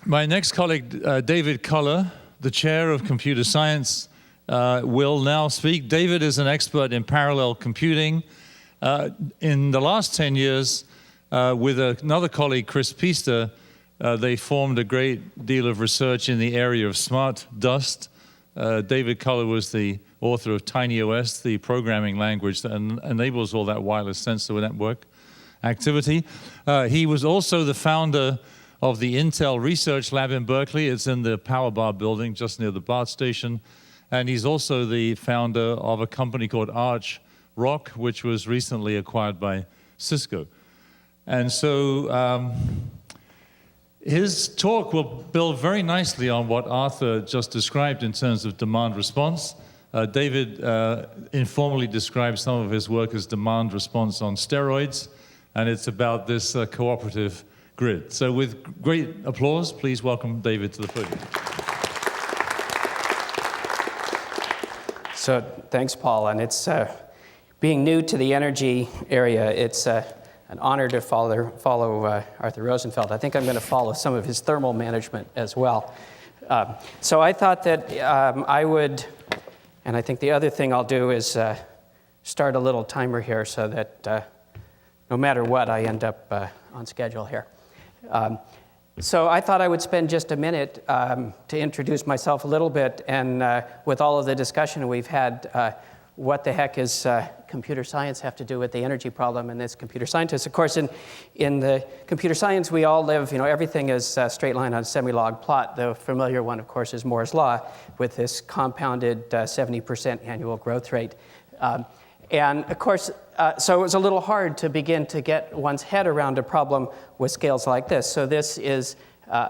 My next colleague, David Culler, the chair of computer science, will now speak. David is an expert in parallel computing. In the last 10 years, with another colleague, Chris Piester, they formed a great deal of research in the area of smart dust. David Culler was the author of TinyOS, the programming language that enables all that wireless sensor network activity. He was also the founder of the Intel Research Lab in Berkeley. It's in the Power Bar building just near the BART station. And he's also the founder of a company called Arch Rock, which was recently acquired by Cisco. And so his talk will build very nicely on what Arthur just described in terms of demand response. David informally described some of his work as demand response on steroids, and it's about this cooperative grid. So with great applause, please welcome David to the podium. So thanks, Paul. And it's being new to the energy area, it's an honor to follow Arthur Rosenfeld. I think I'm going to follow some of his thermal management as well. So I thought that I would, and I think the other thing I'll do is start a little timer here so that no matter what, I end up on schedule here. So I thought I would spend just a minute to introduce myself a little bit, and with all of the discussion we've had, what the heck is computer science have to do with the energy problem and this computer scientist? Of course, in the computer science, we all live, everything is a straight line on a semi-log plot. The familiar one, of course, is Moore's Law with this compounded 70% annual growth rate. And of course, so it was a little hard to begin to get one's head around a problem with scales like this. So this is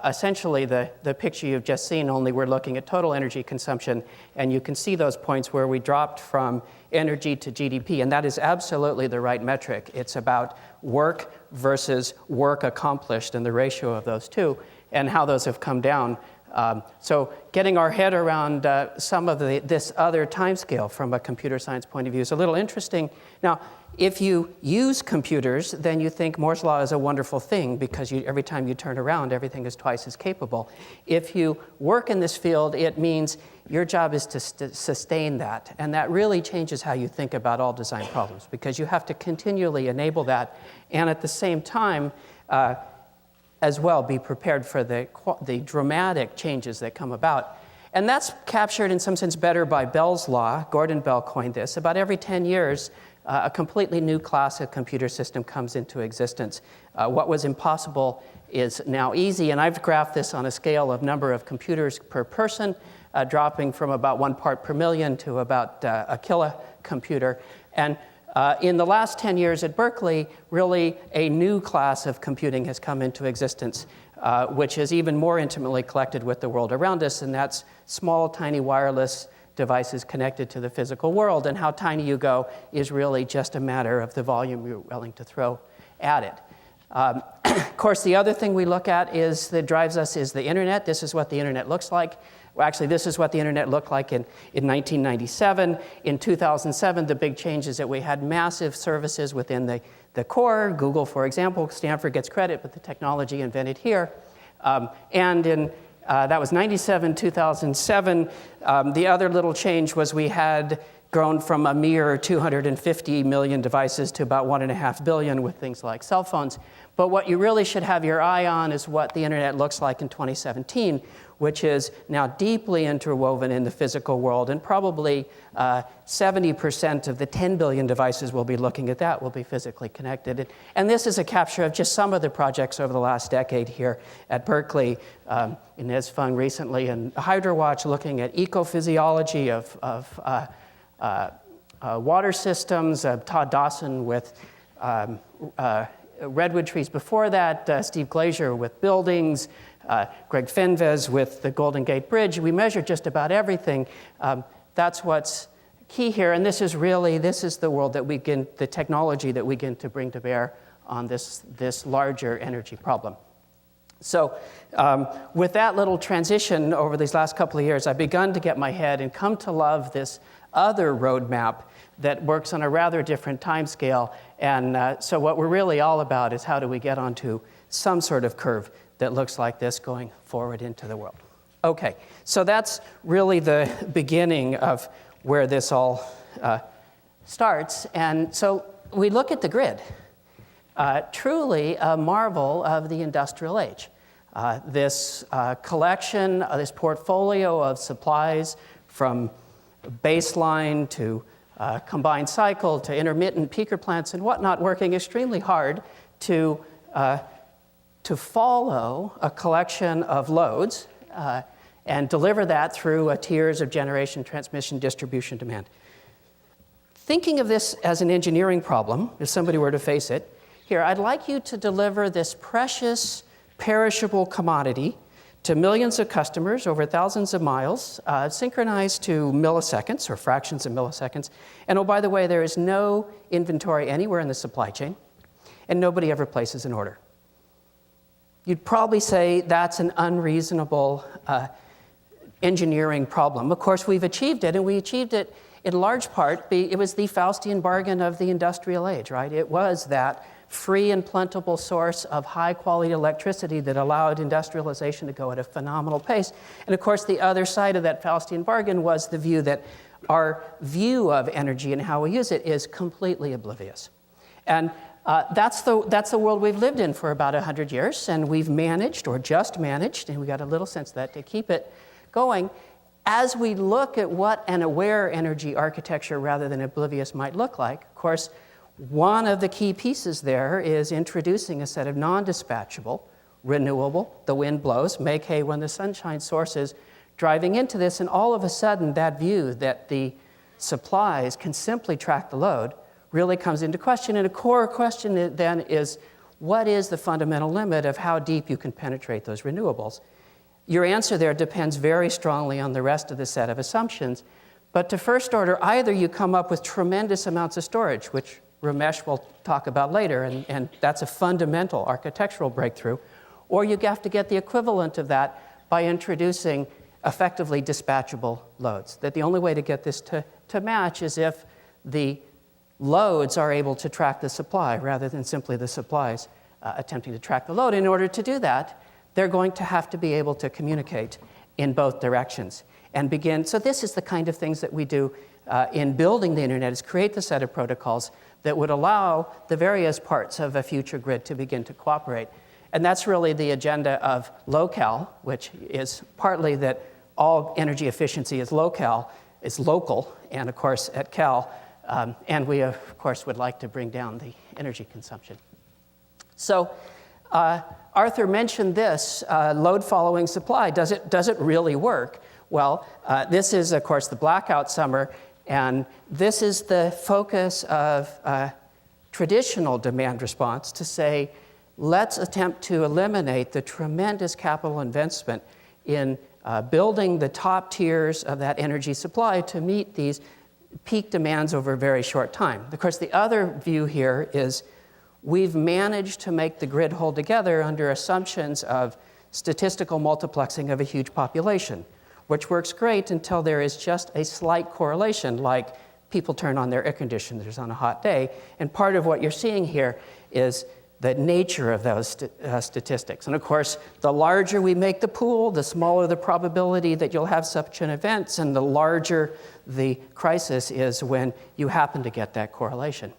essentially the picture you've just seen, only we're looking at total energy consumption. And you can see those points where we dropped from energy to GDP. And that is absolutely the right metric. It's about work versus work accomplished and the ratio of those two and how those have come down. So getting our head around some of this other time scale from a computer science point of view is a little interesting. Now, if you use computers, then you think Moore's Law is a wonderful thing because every time you turn around, everything is twice as capable. If you work in this field, it means your job is to sustain that. And that really changes how you think about all design problems because you have to continually enable that. And at the same time, as well, be prepared for the dramatic changes that come about. And that's captured in some sense better by Bell's law. Gordon Bell coined this. About every 10 years, a completely new class of computer system comes into existence. What was impossible is now easy, and I've graphed this on a scale of number of computers per person, dropping from about 1 part per million to about a kilocomputer. And in the last 10 years at Berkeley, really a new class of computing has come into existence, which is even more intimately collected with the world around us, and that's small, tiny wireless devices connected to the physical world. And how tiny you go is really just a matter of the volume you're willing to throw at it. Of course, the other thing we look at that drives us is the internet. This is what the internet looks like. Well, actually, this is what the internet looked like in 1997. In 2007, the big change is that we had massive services within the core. Google, for example, Stanford gets credit, but the technology invented here. And in that was 97, 2007. The other little change was we had grown from a mere 250 million devices to about 1.5 billion with things like cell phones. But what you really should have your eye on is what the internet looks like in 2017, which is now deeply interwoven in the physical world, and probably 70% of the 10 billion devices we'll be looking at that will be physically connected. And this is a capture of just some of the projects over the last decade here at Berkeley. Inez Fung recently in HydroWatch looking at ecophysiology of water systems, Todd Dawson with redwood trees before that, Steve Glazier with buildings, Greg Fenves with the Golden Gate Bridge. We measure just about everything. That's what's key here, and this is the world the technology that we begin to bring to bear on this larger energy problem. So with that little transition over these last couple of years, I've begun to get my head and come to love this other roadmap that works on a rather different time scale. And so what we're really all about is how do we get onto some sort of curve that looks like this going forward into the world. Okay, so that's really the beginning of where this all starts. And so we look at the grid, truly a marvel of the industrial age. This collection, this portfolio of supplies from baseline to combined cycle to intermittent peaker plants and whatnot, working extremely hard to follow a collection of loads and deliver that through tiers of generation, transmission, distribution, demand. Thinking of this as an engineering problem, if somebody were to face it, here, I'd like you to deliver this precious, perishable commodity to millions of customers over thousands of miles, synchronized to milliseconds or fractions of milliseconds. And oh, by the way, there is no inventory anywhere in the supply chain, and nobody ever places an order. You'd probably say that's an unreasonable engineering problem. Of course, we've achieved it, and we achieved it in large part. It was the Faustian bargain of the industrial age, right? It was that free and plentiful source of high-quality electricity that allowed industrialization to go at a phenomenal pace. And of course, the other side of that Faustian bargain was the view that our view of energy and how we use it is completely oblivious. And that's the world we've lived in for about 100 years, and we've managed, or just managed, and we got a little sense of that, to keep it going. As we look at what an aware energy architecture rather than oblivious might look like, of course, one of the key pieces there is introducing a set of non-dispatchable, renewable, the wind blows, make hay when the sun shines sources, driving into this, and all of a sudden that view that the supplies can simply track the load really comes into question. And a core question then is, what is the fundamental limit of how deep you can penetrate those renewables? Your answer there depends very strongly on the rest of the set of assumptions. But to first order, either you come up with tremendous amounts of storage, which Ramesh will talk about later, and that's a fundamental architectural breakthrough, or you have to get the equivalent of that by introducing effectively dispatchable loads. That the only way to get this to match is if the loads are able to track the supply rather than simply the supplies attempting to track the load. In order to do that, they're going to have to be able to communicate in both directions and begin. So this is the kind of things that we do in building the internet, is create the set of protocols that would allow the various parts of a future grid to begin to cooperate. And that's really the agenda of local, which is partly that all energy efficiency is local, and of course at Cal, and we of course would like to bring down the energy consumption. So Arthur mentioned this, load following supply. Does it really work? Well, this is of course the blackout summer, and this is the focus of traditional demand response to say, let's attempt to eliminate the tremendous capital investment in building the top tiers of that energy supply to meet these peak demands over a very short time. Of course, the other view here is we've managed to make the grid hold together under assumptions of statistical multiplexing of a huge population, which works great until there is just a slight correlation, like people turn on their air conditioners on a hot day. And part of what you're seeing here is the nature of those statistics. And of course, the larger we make the pool, the smaller the probability that you'll have such an event, and the larger the crisis is when you happen to get that correlation.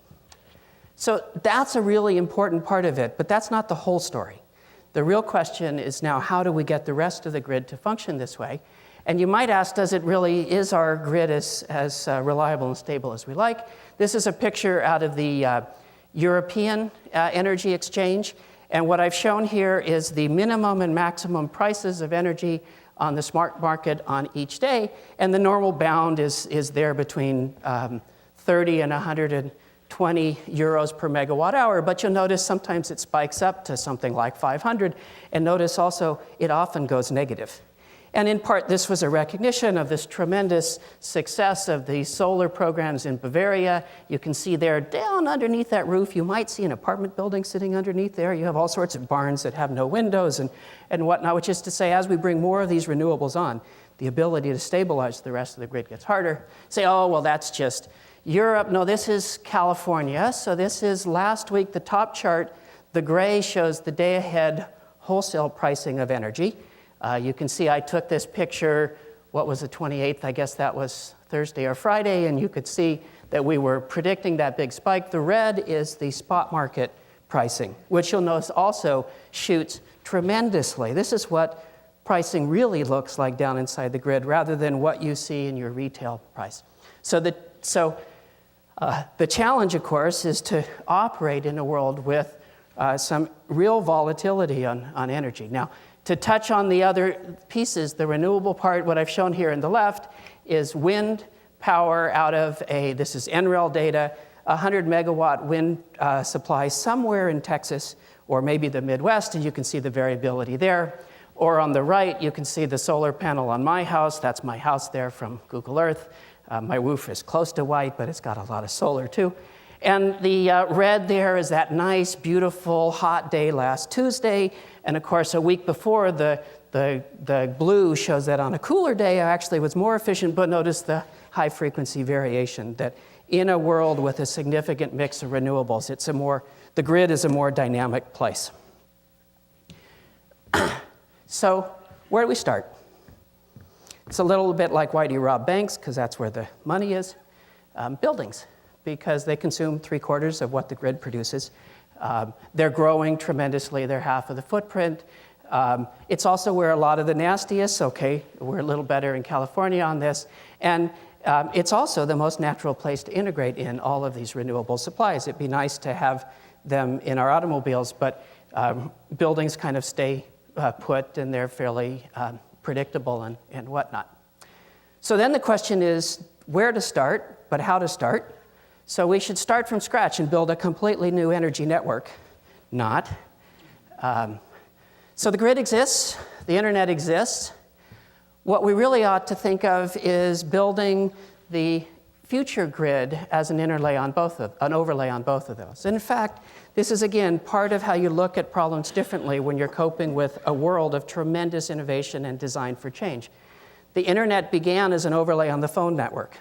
So that's a really important part of it, but that's not the whole story. The real question is now, how do we get the rest of the grid to function this way? And you might ask, is our grid as reliable and stable as we like? This is a picture out of the European Energy Exchange. And what I've shown here is the minimum and maximum prices of energy on the smart market on each day. And the normal bound is there between 30 and 120 euros per megawatt hour. But you'll notice sometimes it spikes up to something like 500. And notice also it often goes negative. And in part, this was a recognition of this tremendous success of the solar programs in Bavaria. You can see there, down underneath that roof, you might see an apartment building sitting underneath there. You have all sorts of barns that have no windows and whatnot, which is to say, as we bring more of these renewables on, the ability to stabilize the rest of the grid gets harder. Say, oh, well, that's just Europe. No, this is California. So this is last week, the top chart. The gray shows the day ahead wholesale pricing of energy. You can see I took this picture, what was the 28th? I guess that was Thursday or Friday, and you could see that we were predicting that big spike. The red is the spot market pricing, which you'll notice also shoots tremendously. This is what pricing really looks like down inside the grid rather than what you see in your retail price. So the challenge, of course, is to operate in a world with some real volatility on energy. Now, to touch on the other pieces, the renewable part, what I've shown here in the left is wind power out of this is NREL data, 100 megawatt wind supply somewhere in Texas or maybe the Midwest, and you can see the variability there. Or on the right, you can see the solar panel on my house. That's my house there from Google Earth. My roof is close to white, but it's got a lot of solar too. And the red there is that nice, beautiful, hot day last Tuesday. And of course, a week before, the blue shows that on a cooler day, I actually was more efficient, but notice the high frequency variation, that in a world with a significant mix of renewables, the grid is a more dynamic place. So where do we start? It's a little bit like why do you rob banks, because that's where the money is. Buildings, because they consume 3/4 of what the grid produces. They're growing tremendously. They're half of the footprint. It's also where a lot of the nastiest, okay, we're a little better in California on this. And it's also the most natural place to integrate in all of these renewable supplies. It'd be nice to have them in our automobiles, but buildings kind of stay put, and they're fairly predictable and whatnot. So then the question is where to start, but how to start. So we should start from scratch and build a completely new energy network. Not. So the grid exists, the internet exists. What we really ought to think of is building the future grid as an overlay on both of those. And in fact, this is, again, part of how you look at problems differently when you're coping with a world of tremendous innovation and design for change. The internet began as an overlay on the phone network.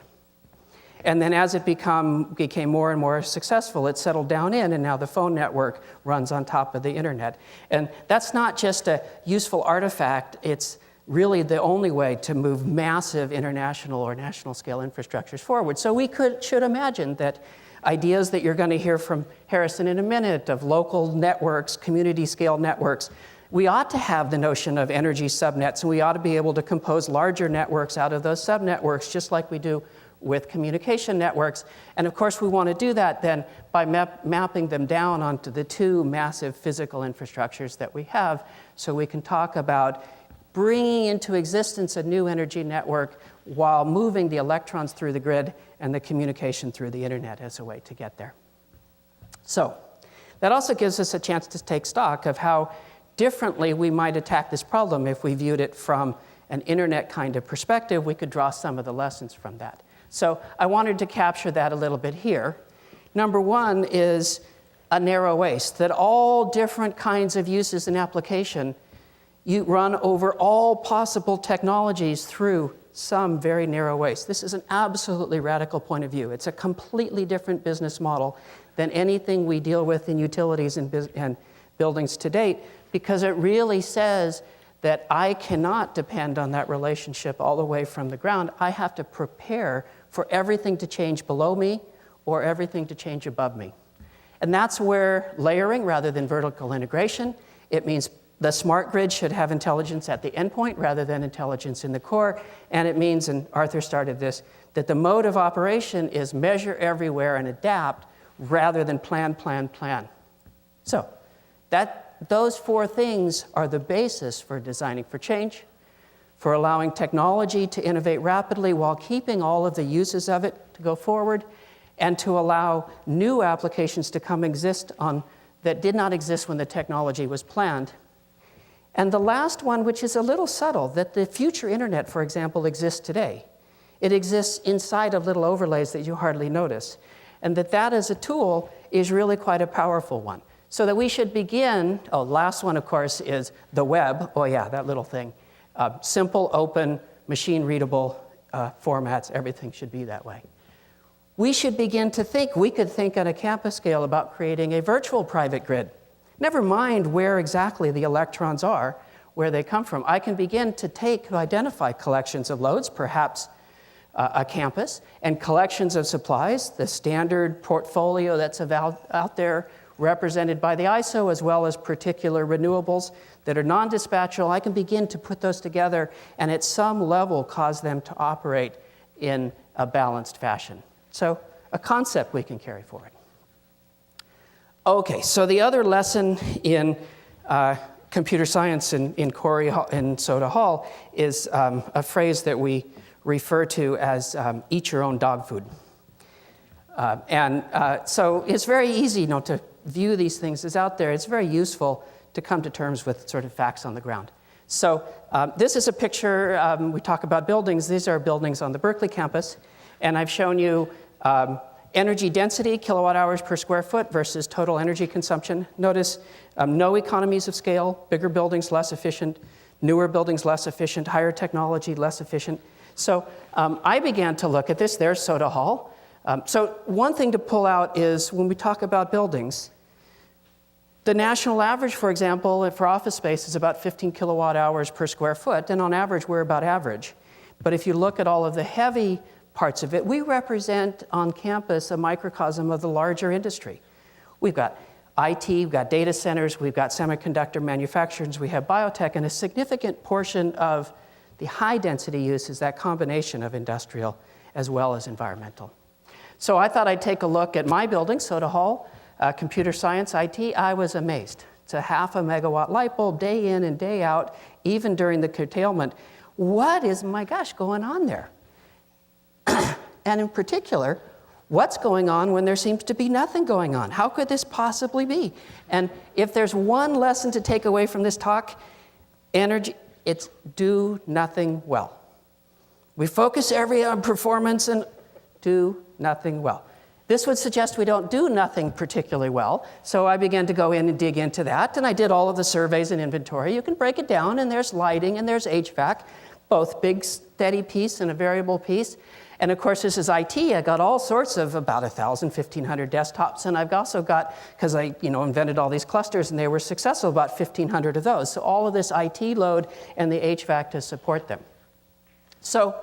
And then as it became more and more successful, it settled down in, and now the phone network runs on top of the internet. And that's not just a useful artifact, it's really the only way to move massive international or national scale infrastructures forward. So we should imagine that ideas that you're going to hear from Harrison in a minute of local networks, community scale networks, we ought to have the notion of energy subnets, and we ought to be able to compose larger networks out of those subnetworks, just like we do with communication networks. And of course, we want to do that then by mapping them down onto the two massive physical infrastructures that we have, so we can talk about bringing into existence a new energy network while moving the electrons through the grid and the communication through the internet as a way to get there. So that also gives us a chance to take stock of how differently we might attack this problem. If we viewed it from an internet kind of perspective, we could draw some of the lessons from that. So I wanted to capture that a little bit here. Number one is a narrow waist, that all different kinds of uses and application, you run over all possible technologies through some very narrow waist. This is an absolutely radical point of view. It's a completely different business model than anything we deal with in utilities and buildings to date, because it really says that I cannot depend on that relationship all the way from the ground. I have to prepare for everything to change below me or everything to change above me. And that's where layering rather than vertical integration, it means the smart grid should have intelligence at the endpoint rather than intelligence in the core. And it means, and Arthur started this, that the mode of operation is measure everywhere and adapt rather than plan, plan, plan. So those four things are the basis for designing for change, for allowing technology to innovate rapidly while keeping all of the uses of it to go forward, and to allow new applications to come exist that did not exist when the technology was planned. And the last one, which is a little subtle, that the future internet, for example, exists today. It exists inside of little overlays that you hardly notice. And that as a tool is really quite a powerful one. So that we should begin, last one, of course, is the web. Oh yeah, that little thing. Simple, open, machine-readable formats, everything should be that way. We should begin to think, we could think on a campus scale about creating a virtual private grid. Never mind where exactly the electrons are, where they come from. I can begin to identify collections of loads, perhaps a campus, and collections of supplies, the standard portfolio that's out there represented by the ISO, as well as particular renewables that are non-dispatchable. I can begin to put those together and at some level cause them to operate in a balanced fashion. So a concept we can carry forward. Okay, so the other lesson in computer science in Soda Hall is a phrase that we refer to as eat your own dog food. So it's very easy to view these things as out there. It's very useful to come to terms with sort of facts on the ground. So this is a picture, we talk about buildings. These are buildings on the Berkeley campus. And I've shown you energy density, kilowatt hours per square foot versus total energy consumption. Notice no economies of scale, bigger buildings less efficient, newer buildings less efficient, higher technology less efficient. So I began to look at this. There's Soda Hall. So one thing to pull out is when we talk about buildings, the national average, for example, for office space is about 15 kilowatt hours per square foot, and on average, we're about average. But if you look at all of the heavy parts of it, we represent on campus a microcosm of the larger industry. We've got IT, we've got data centers, we've got semiconductor manufacturers, we have biotech, and a significant portion of the high-density use is that combination of industrial as well as environmental. So I thought I'd take a look at my building, Soda Hall, computer science, IT. I was amazed. It's a 0.5 megawatt light bulb day in and day out, even during the curtailment. What is, my gosh, going on there? And in particular, what's going on when there seems to be nothing going on? How could this possibly be? And if there's one lesson to take away from this talk, energy, it's do nothing well. We focus on performance and do nothing well. This would suggest we don't do nothing particularly well, so I began to go in and dig into that, and I did all of the surveys and inventory. You can break it down, and there's lighting and there's HVAC, both big steady piece and a variable piece. And of course, this is IT. I got all sorts of about 1,000, 1,500 desktops, and I've also got, because I invented all these clusters and they were successful, about 1,500 of those. So all of this IT load and the HVAC to support them. So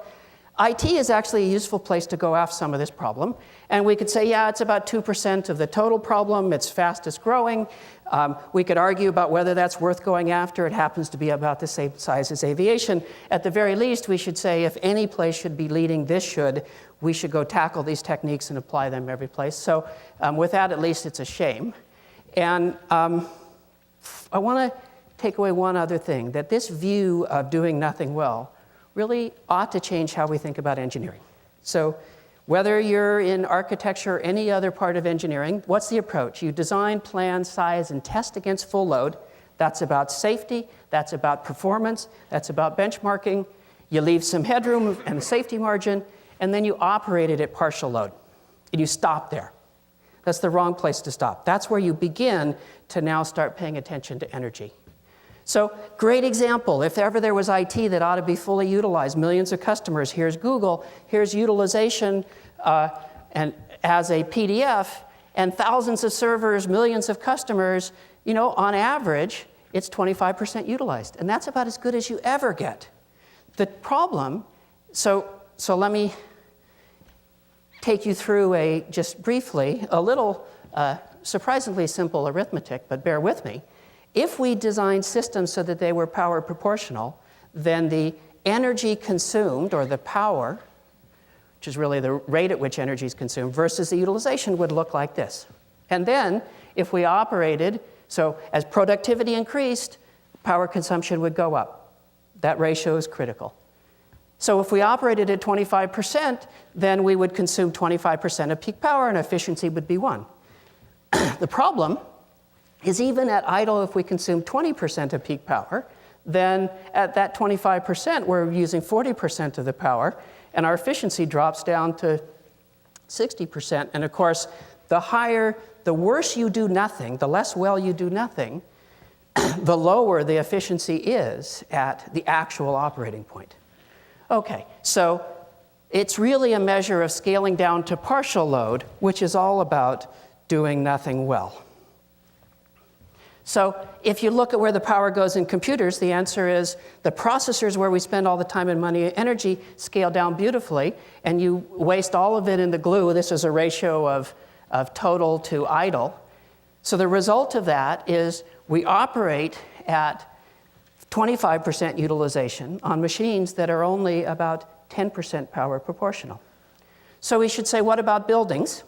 IT is actually a useful place to go after some of this problem. And we could say, yeah, it's about 2% of the total problem. It's fastest growing. We could argue about whether that's worth going after. It happens to be about the same size as aviation. At the very least, we should say if any place should be leading, we should go tackle these techniques and apply them every place. So with that, at least it's a shame. And I want to take away one other thing, that this view of doing nothing well really ought to change how we think about engineering. So whether you're in architecture or any other part of engineering, what's the approach? You design, plan, size, and test against full load. That's about safety. That's about performance. That's about benchmarking. You leave some headroom and a safety margin, and then you operate it at partial load. And you stop there. That's the wrong place to stop. That's where you begin to now start paying attention to energy. So, great example. If ever there was IT that ought to be fully utilized, millions of customers, here's Google, here's utilization and as a PDF, and thousands of servers, millions of customers, on average, it's 25% utilized. And that's about as good as you ever get. The problem, so let me take you through just briefly, a little surprisingly simple arithmetic, but bear with me. If we designed systems so that they were power proportional, then the energy consumed, or the power, which is really the rate at which energy is consumed, versus the utilization would look like this. And then, if we operated, so as productivity increased, power consumption would go up. That ratio is critical. So if we operated at 25%, then we would consume 25% of peak power, and efficiency would be 1. The problem is even at idle, if we consume 20% of peak power, then at that 25%, we're using 40% of the power, and our efficiency drops down to 60%. And of course, the worse you do nothing, the less well you do nothing, the lower the efficiency is at the actual operating point. Okay, so it's really a measure of scaling down to partial load, which is all about doing nothing well. So if you look at where the power goes in computers, the answer is the processors where we spend all the time and money and energy scale down beautifully, and you waste all of it in the glue. This is a ratio of total to idle. So the result of that is we operate at 25% utilization on machines that are only about 10% power proportional. So we should say, what about buildings?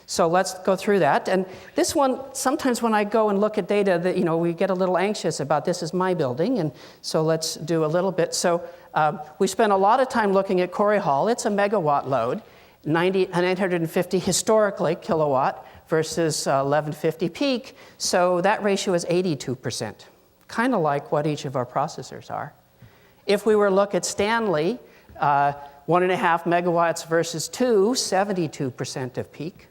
So let's go through that. And this one, sometimes when I go and look at data, that, we get a little anxious about this is my building, and so let's do a little bit. So we spent a lot of time looking at Corey Hall. It's a megawatt load, 950 historically kilowatt versus 1150 peak. So that ratio is 82%, kind of like what each of our processors are. If we were to look at Stanley, 1.5 megawatts versus 2, 72% of peak.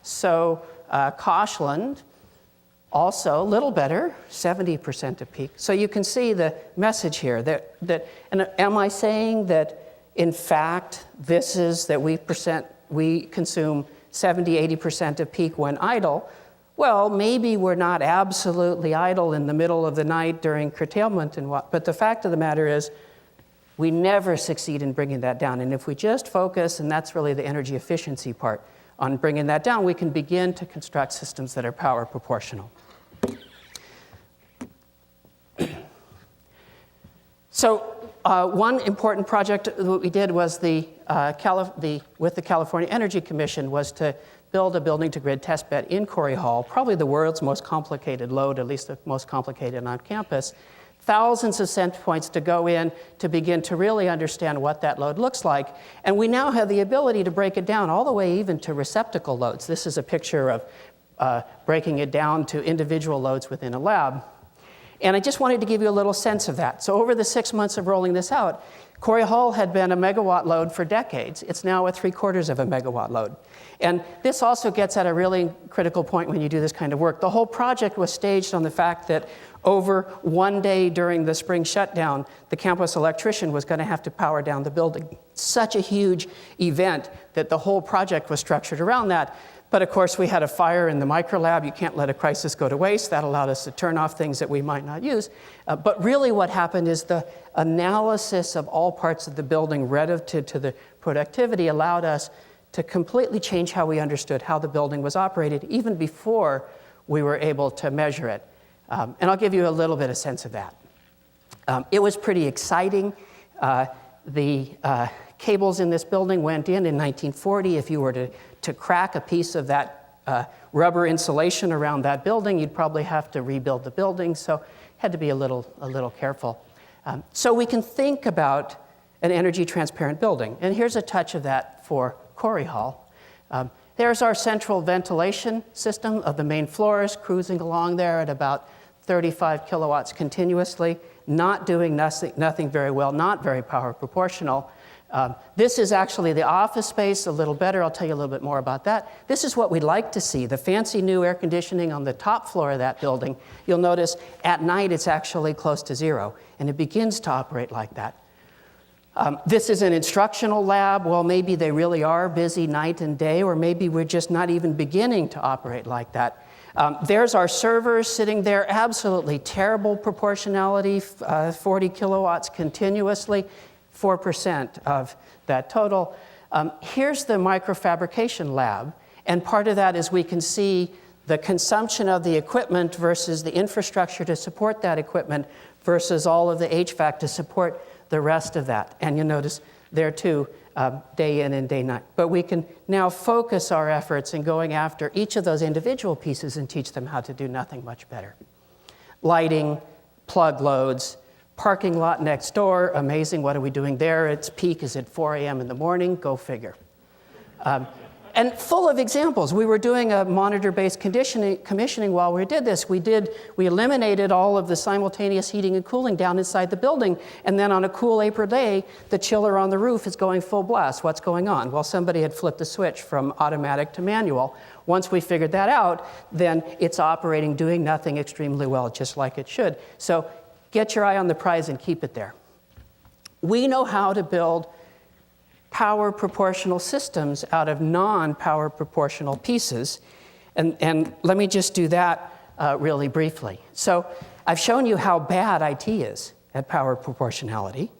So Koshland, also a little better, 70% of peak. So you can see the message here. And am I saying that, in fact, this is that we consume 70, 80% of peak when idle? Well, maybe we're not absolutely idle in the middle of the night during curtailment and what, but the fact of the matter is we never succeed in bringing that down. And if we just focus, and that's really the energy efficiency part, on bringing that down, we can begin to construct systems that are power proportional. So one important project that we did was with the California Energy Commission was to build a building-to-grid testbed in Corey Hall, probably the world's most complicated load, at least the most complicated on campus. Thousands of sense points to go in to begin to really understand what that load looks like. And we now have the ability to break it down all the way even to receptacle loads. This is a picture of breaking it down to individual loads within a lab. And I just wanted to give you a little sense of that. So over the 6 months of rolling this out, Corey Hall had been a megawatt load for decades. It's now a 3/4 of a megawatt load. And this also gets at a really critical point when you do this kind of work. The whole project was staged on the fact that over one day during the spring shutdown, the campus electrician was going to have to power down the building. Such a huge event that the whole project was structured around that. But of course, we had a fire in the microlab. You can't let a crisis go to waste. That allowed us to turn off things that we might not use. But really what happened is the analysis of all parts of the building relative to the productivity allowed us to completely change how we understood how the building was operated, even before we were able to measure it. And I'll give you a little bit of sense of that. It was pretty exciting. The cables in this building went in 1940. If you were to crack a piece of that rubber insulation around that building, you'd probably have to rebuild the building. So had to be a little careful. So we can think about an energy transparent building. And here's a touch of that for Corey Hall. There's our central ventilation system of the main floors, cruising along there at about 35 kilowatts continuously, not doing nothing very well, not very power proportional. This is actually the office space, a little better. I'll tell you a little bit more about that. This is what we'd like to see, the fancy new air conditioning on the top floor of that building. You'll notice at night it's actually close to zero, and it begins to operate like that. This is an instructional lab. Well, maybe they really are busy night and day, or maybe we're just not even beginning to operate like that. There's our servers sitting there, absolutely terrible proportionality, 40 kilowatts continuously, 4% of that total. Here's the microfabrication lab, and part of that is we can see the consumption of the equipment versus the infrastructure to support that equipment versus all of the HVAC to support the rest of that. And you'll notice there too, day in and day night. But we can now focus our efforts in going after each of those individual pieces and teach them how to do nothing much better. Lighting, plug loads, parking lot next door, amazing, what are we doing there? Its peak is at 4 a.m. in the morning, go figure. And full of examples. We were doing a monitor-based commissioning while we did this. We eliminated all of the simultaneous heating and cooling down inside the building, and then on a cool April day, the chiller on the roof is going full blast. What's going on? Well, somebody had flipped the switch from automatic to manual. Once we figured that out, then it's operating, doing nothing extremely well, just like it should. So get your eye on the prize and keep it there. We know how to build power proportional systems out of non-power proportional pieces. And let me just do that really briefly. So I've shown you how bad IT is at power proportionality.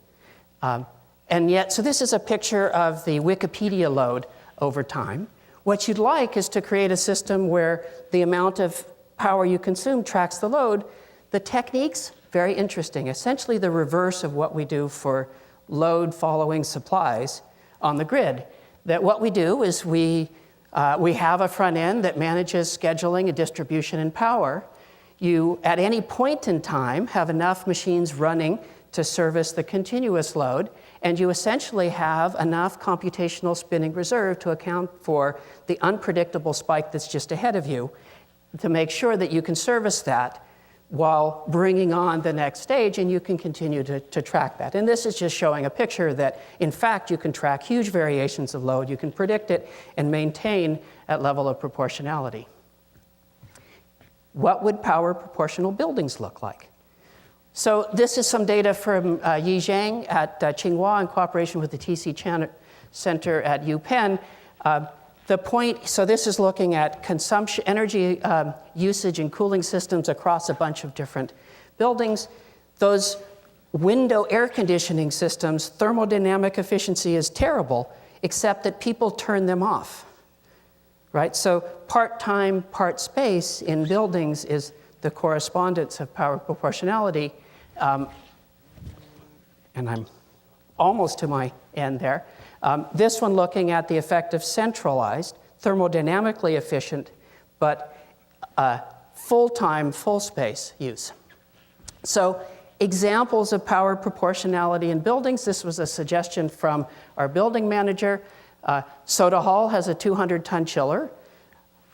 And yet, so this is a picture of the Wikipedia load over time. What you'd like is to create a system where the amount of power you consume tracks the load. The techniques, very interesting. Essentially the reverse of what we do for load following supplies on the grid. That what we do is we have a front end that manages scheduling and distribution and power. You, at any point in time, have enough machines running to service the continuous load, and you essentially have enough computational spinning reserve to account for the unpredictable spike that's just ahead of you, to make sure that you can service that while bringing on the next stage, and you can continue to track that. And this is just showing a picture that, in fact, you can track huge variations of load, you can predict it, and maintain that level of proportionality. What would power proportional buildings look like? So this is some data from Yi Zhang at Qingdao in cooperation with the TC Center at UPenn. The point, so this is looking at consumption, energy usage and cooling systems across a bunch of different buildings. Those window air conditioning systems, thermodynamic efficiency is terrible, except that people turn them off, right? So part time, part space in buildings is the correspondence of power proportionality. And I'm almost to my end there. This one looking at the effect of centralized, thermodynamically efficient, but full-time, full-space use. So examples of power proportionality in buildings, this was a suggestion from our building manager. Soda Hall has a 200-ton chiller.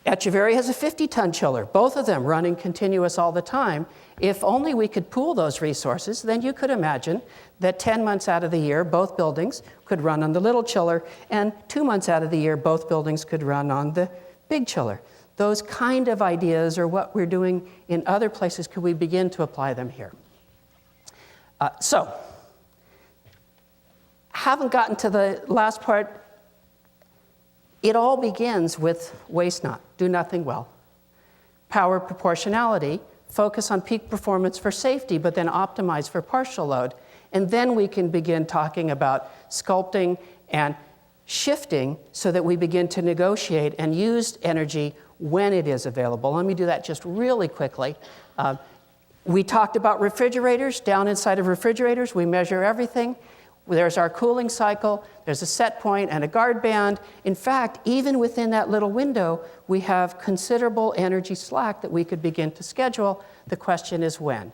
Echeverry has a 50-ton chiller, both of them running continuous all the time. If only we could pool those resources, then you could imagine that 10 months out of the year, both buildings could run on the little chiller, and 2 months out of the year, both buildings could run on the big chiller. Those kind of ideas are what we're doing in other places. Could we begin to apply them here? So, haven't gotten to the last part. It all begins with waste not, do nothing well. Power proportionality, focus on peak performance for safety, but then optimize for partial load. And then we can begin talking about sculpting and shifting so that we begin to negotiate and use energy when it is available. Let me do that just really quickly. We talked about refrigerators. Down inside of refrigerators, we measure everything. There's our cooling cycle, there's a set point and a guard band. In fact, even within that little window, we have considerable energy slack that we could begin to schedule. The question is when.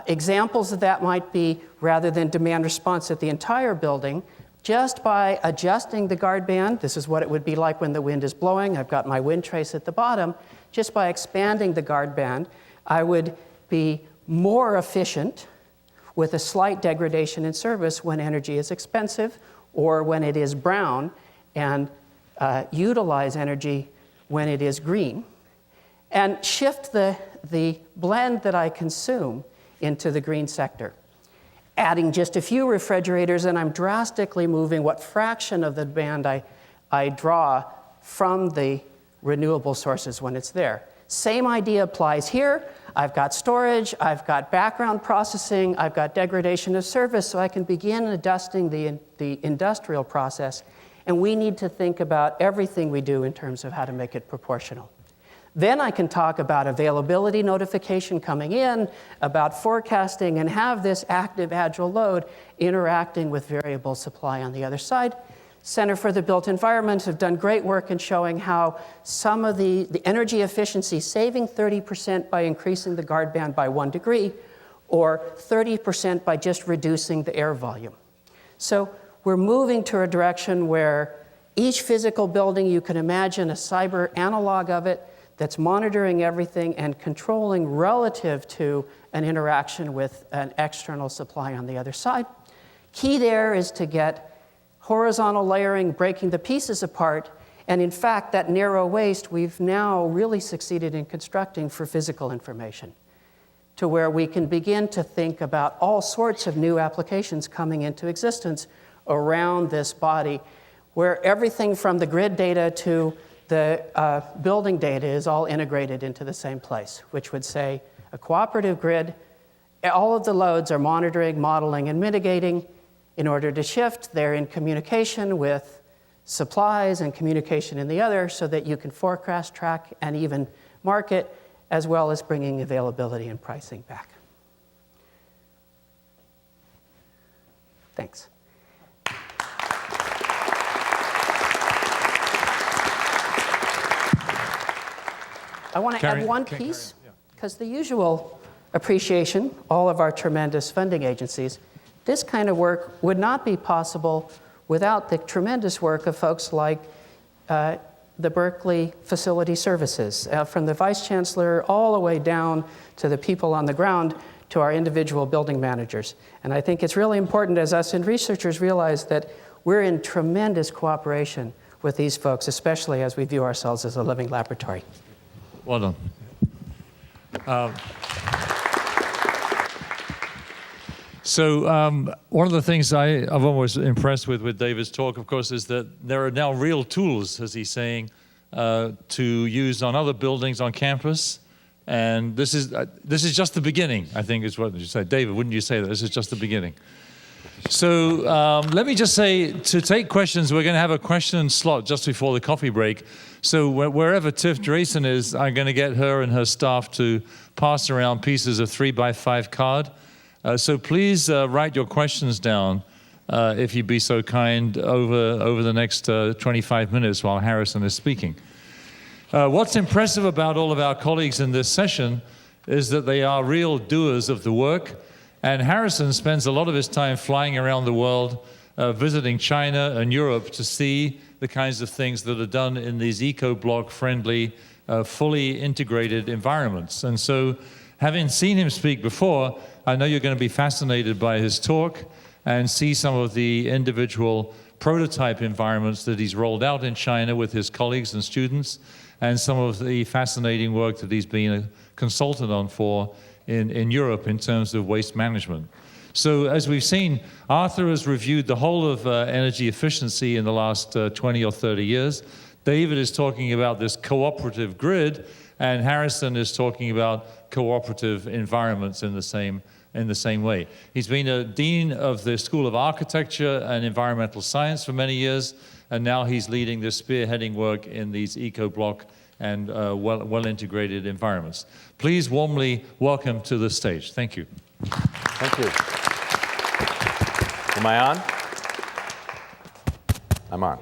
Examples of that might be, rather than demand response at the entire building, just by adjusting the guard band, this is what it would be like when the wind is blowing, I've got my wind trace at the bottom, just by expanding the guard band, I would be more efficient with a slight degradation in service when energy is expensive or when it is brown, and utilize energy when it is green, and shift the blend that I consume into the green sector. Adding just a few refrigerators, and I'm drastically moving what fraction of the band I draw from the renewable sources when it's there. Same idea applies here. I've got storage, I've got background processing, I've got degradation of service, so I can begin adjusting the industrial process. And we need to think about everything we do in terms of how to make it proportional. Then I can talk about availability notification coming in, about forecasting, and have this active agile load interacting with variable supply on the other side. Center for the Built Environment have done great work in showing how some of the energy efficiency, saving 30% by increasing the guard band by 1 degree, or 30% by just reducing the air volume. So we're moving to a direction where each physical building, you can imagine a cyber analog of it that's monitoring everything and controlling relative to an interaction with an external supply on the other side. Key there is to get horizontal layering, breaking the pieces apart, and in fact, that narrow waist we've now really succeeded in constructing for physical information, to where we can begin to think about all sorts of new applications coming into existence around this body, where everything from the grid data to the building data is all integrated into the same place, which would say a cooperative grid, all of the loads are monitoring, modeling, and mitigating. In order to shift, they're in communication with supplies and communication in the other so that you can forecast, track, and even market, as well as bringing availability and pricing back. Thanks. I want to add one piece, because the usual appreciation, all of our tremendous funding agencies, this kind of work would not be possible without the tremendous work of folks like the Berkeley Facility Services, from the Vice Chancellor all the way down to the people on the ground to our individual building managers. And I think it's really important as us and researchers realize that we're in tremendous cooperation with these folks, especially as we view ourselves as a living laboratory. Well done. So one of the things I'm always impressed with David's talk, of course, is that there are now real tools, as he's saying, to use on other buildings on campus. And this is just the beginning, I think is what you say. David, wouldn't you say that? This is just the beginning. So let me just say, to take questions, we're going to have a question slot just before the coffee break. So wherever Tiff Drayson is, I'm going to get her and her staff to pass around pieces of 3x5 card. So please write your questions down, if you'd be so kind, over the next 25 minutes while Harrison is speaking. What's impressive about all of our colleagues in this session is that they are real doers of the work. And Harrison spends a lot of his time flying around the world, visiting China and Europe to see the kinds of things that are done in these EcoBlock-friendly, fully integrated environments. And so, having seen him speak before, I know you're going to be fascinated by his talk and see some of the individual prototype environments that he's rolled out in China with his colleagues and students, and some of the fascinating work that he's been a consultant on for in Europe in terms of waste management. So as we've seen, Arthur has reviewed the whole of energy efficiency in the last 20 or 30 years. David is talking about this cooperative grid, and Harrison is talking about cooperative environments in the same way. He's been a dean of the School of Architecture and Environmental Science for many years, and now he's leading this spearheading work in these EcoBlock and well-integrated environments. Please warmly welcome to the stage. Thank you. Thank you. Am I on? I'm on.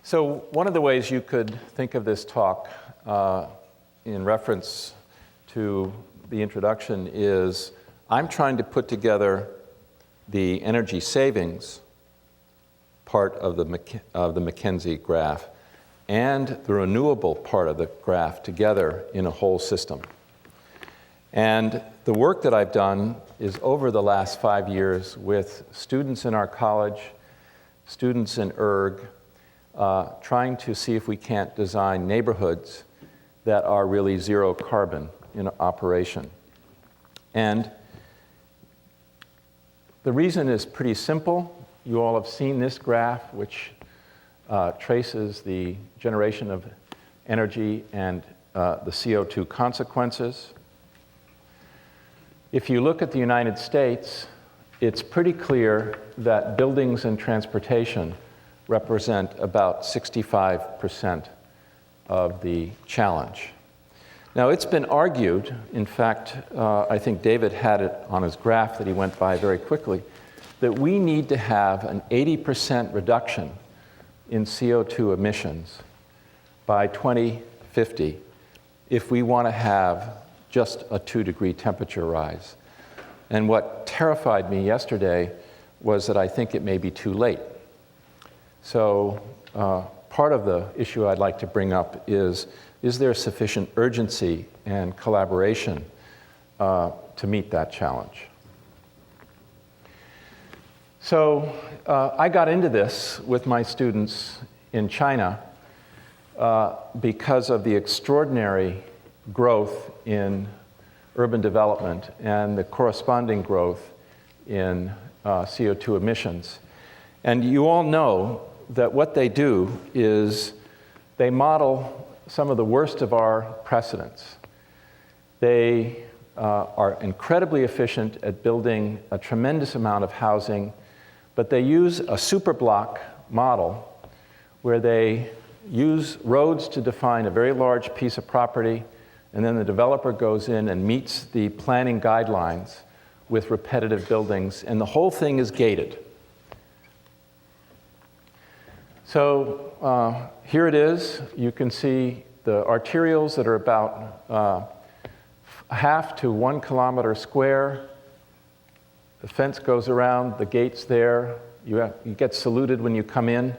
So one of the ways you could think of this talk in reference to the introduction is I'm trying to put together the energy savings part of the McKinsey graph and the renewable part of the graph together in a whole system. And the work that I've done is over the last 5 years with students in our college, students in ERG, trying to see if we can't design neighborhoods that are really zero carbon in operation. And the reason is pretty simple. You all have seen this graph, which traces the generation of energy and the CO2 consequences. If you look at the United States, it's pretty clear that buildings and transportation represent about 65% of the challenge. Now, it's been argued, in fact, I think David had it on his graph that he went by very quickly, that we need to have an 80% reduction in CO2 emissions by 2050 if we want to have just a 2-degree temperature rise. And what terrified me yesterday was that I think it may be too late. So part of the issue I'd like to bring up is there sufficient urgency and collaboration to meet that challenge? So I got into this with my students in China because of the extraordinary growth in urban development and the corresponding growth in CO2 emissions. And you all know that what they do is they model some of the worst of our precedents. They are incredibly efficient at building a tremendous amount of housing, but they use a superblock model where they use roads to define a very large piece of property, and then the developer goes in and meets the planning guidelines with repetitive buildings, and the whole thing is gated. So here it is. You can see the arterials that are about half to 1 kilometer square. The fence goes around, the gate's there. You get saluted when you come in.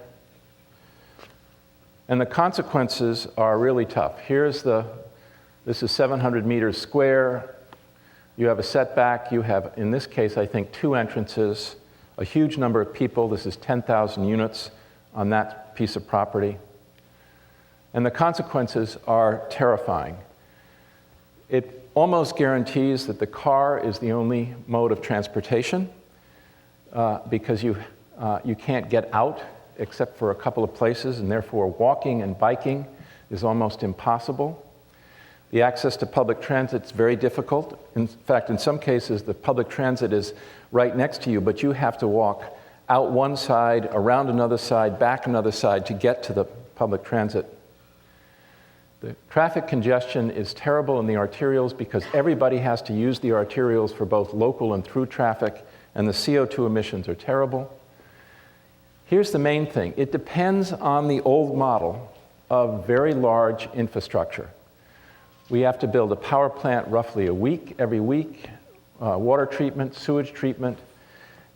And the consequences are really tough. This is 700 meters square. You have a setback. You have, in this case, I think 2 entrances, a huge number of people. This is 10,000 units on that piece of property. And the consequences are terrifying. It almost guarantees that the car is the only mode of transportation because you can't get out except for a couple of places, and therefore walking and biking is almost impossible. The access to public transit is very difficult. In fact, in some cases, the public transit is right next to you, but you have to walk out one side, around another side, back another side to get to the public transit. The traffic congestion is terrible in the arterials because everybody has to use the arterials for both local and through traffic, and the CO2 emissions are terrible. Here's the main thing. It depends on the old model of very large infrastructure. We have to build a power plant roughly every week, water treatment, sewage treatment.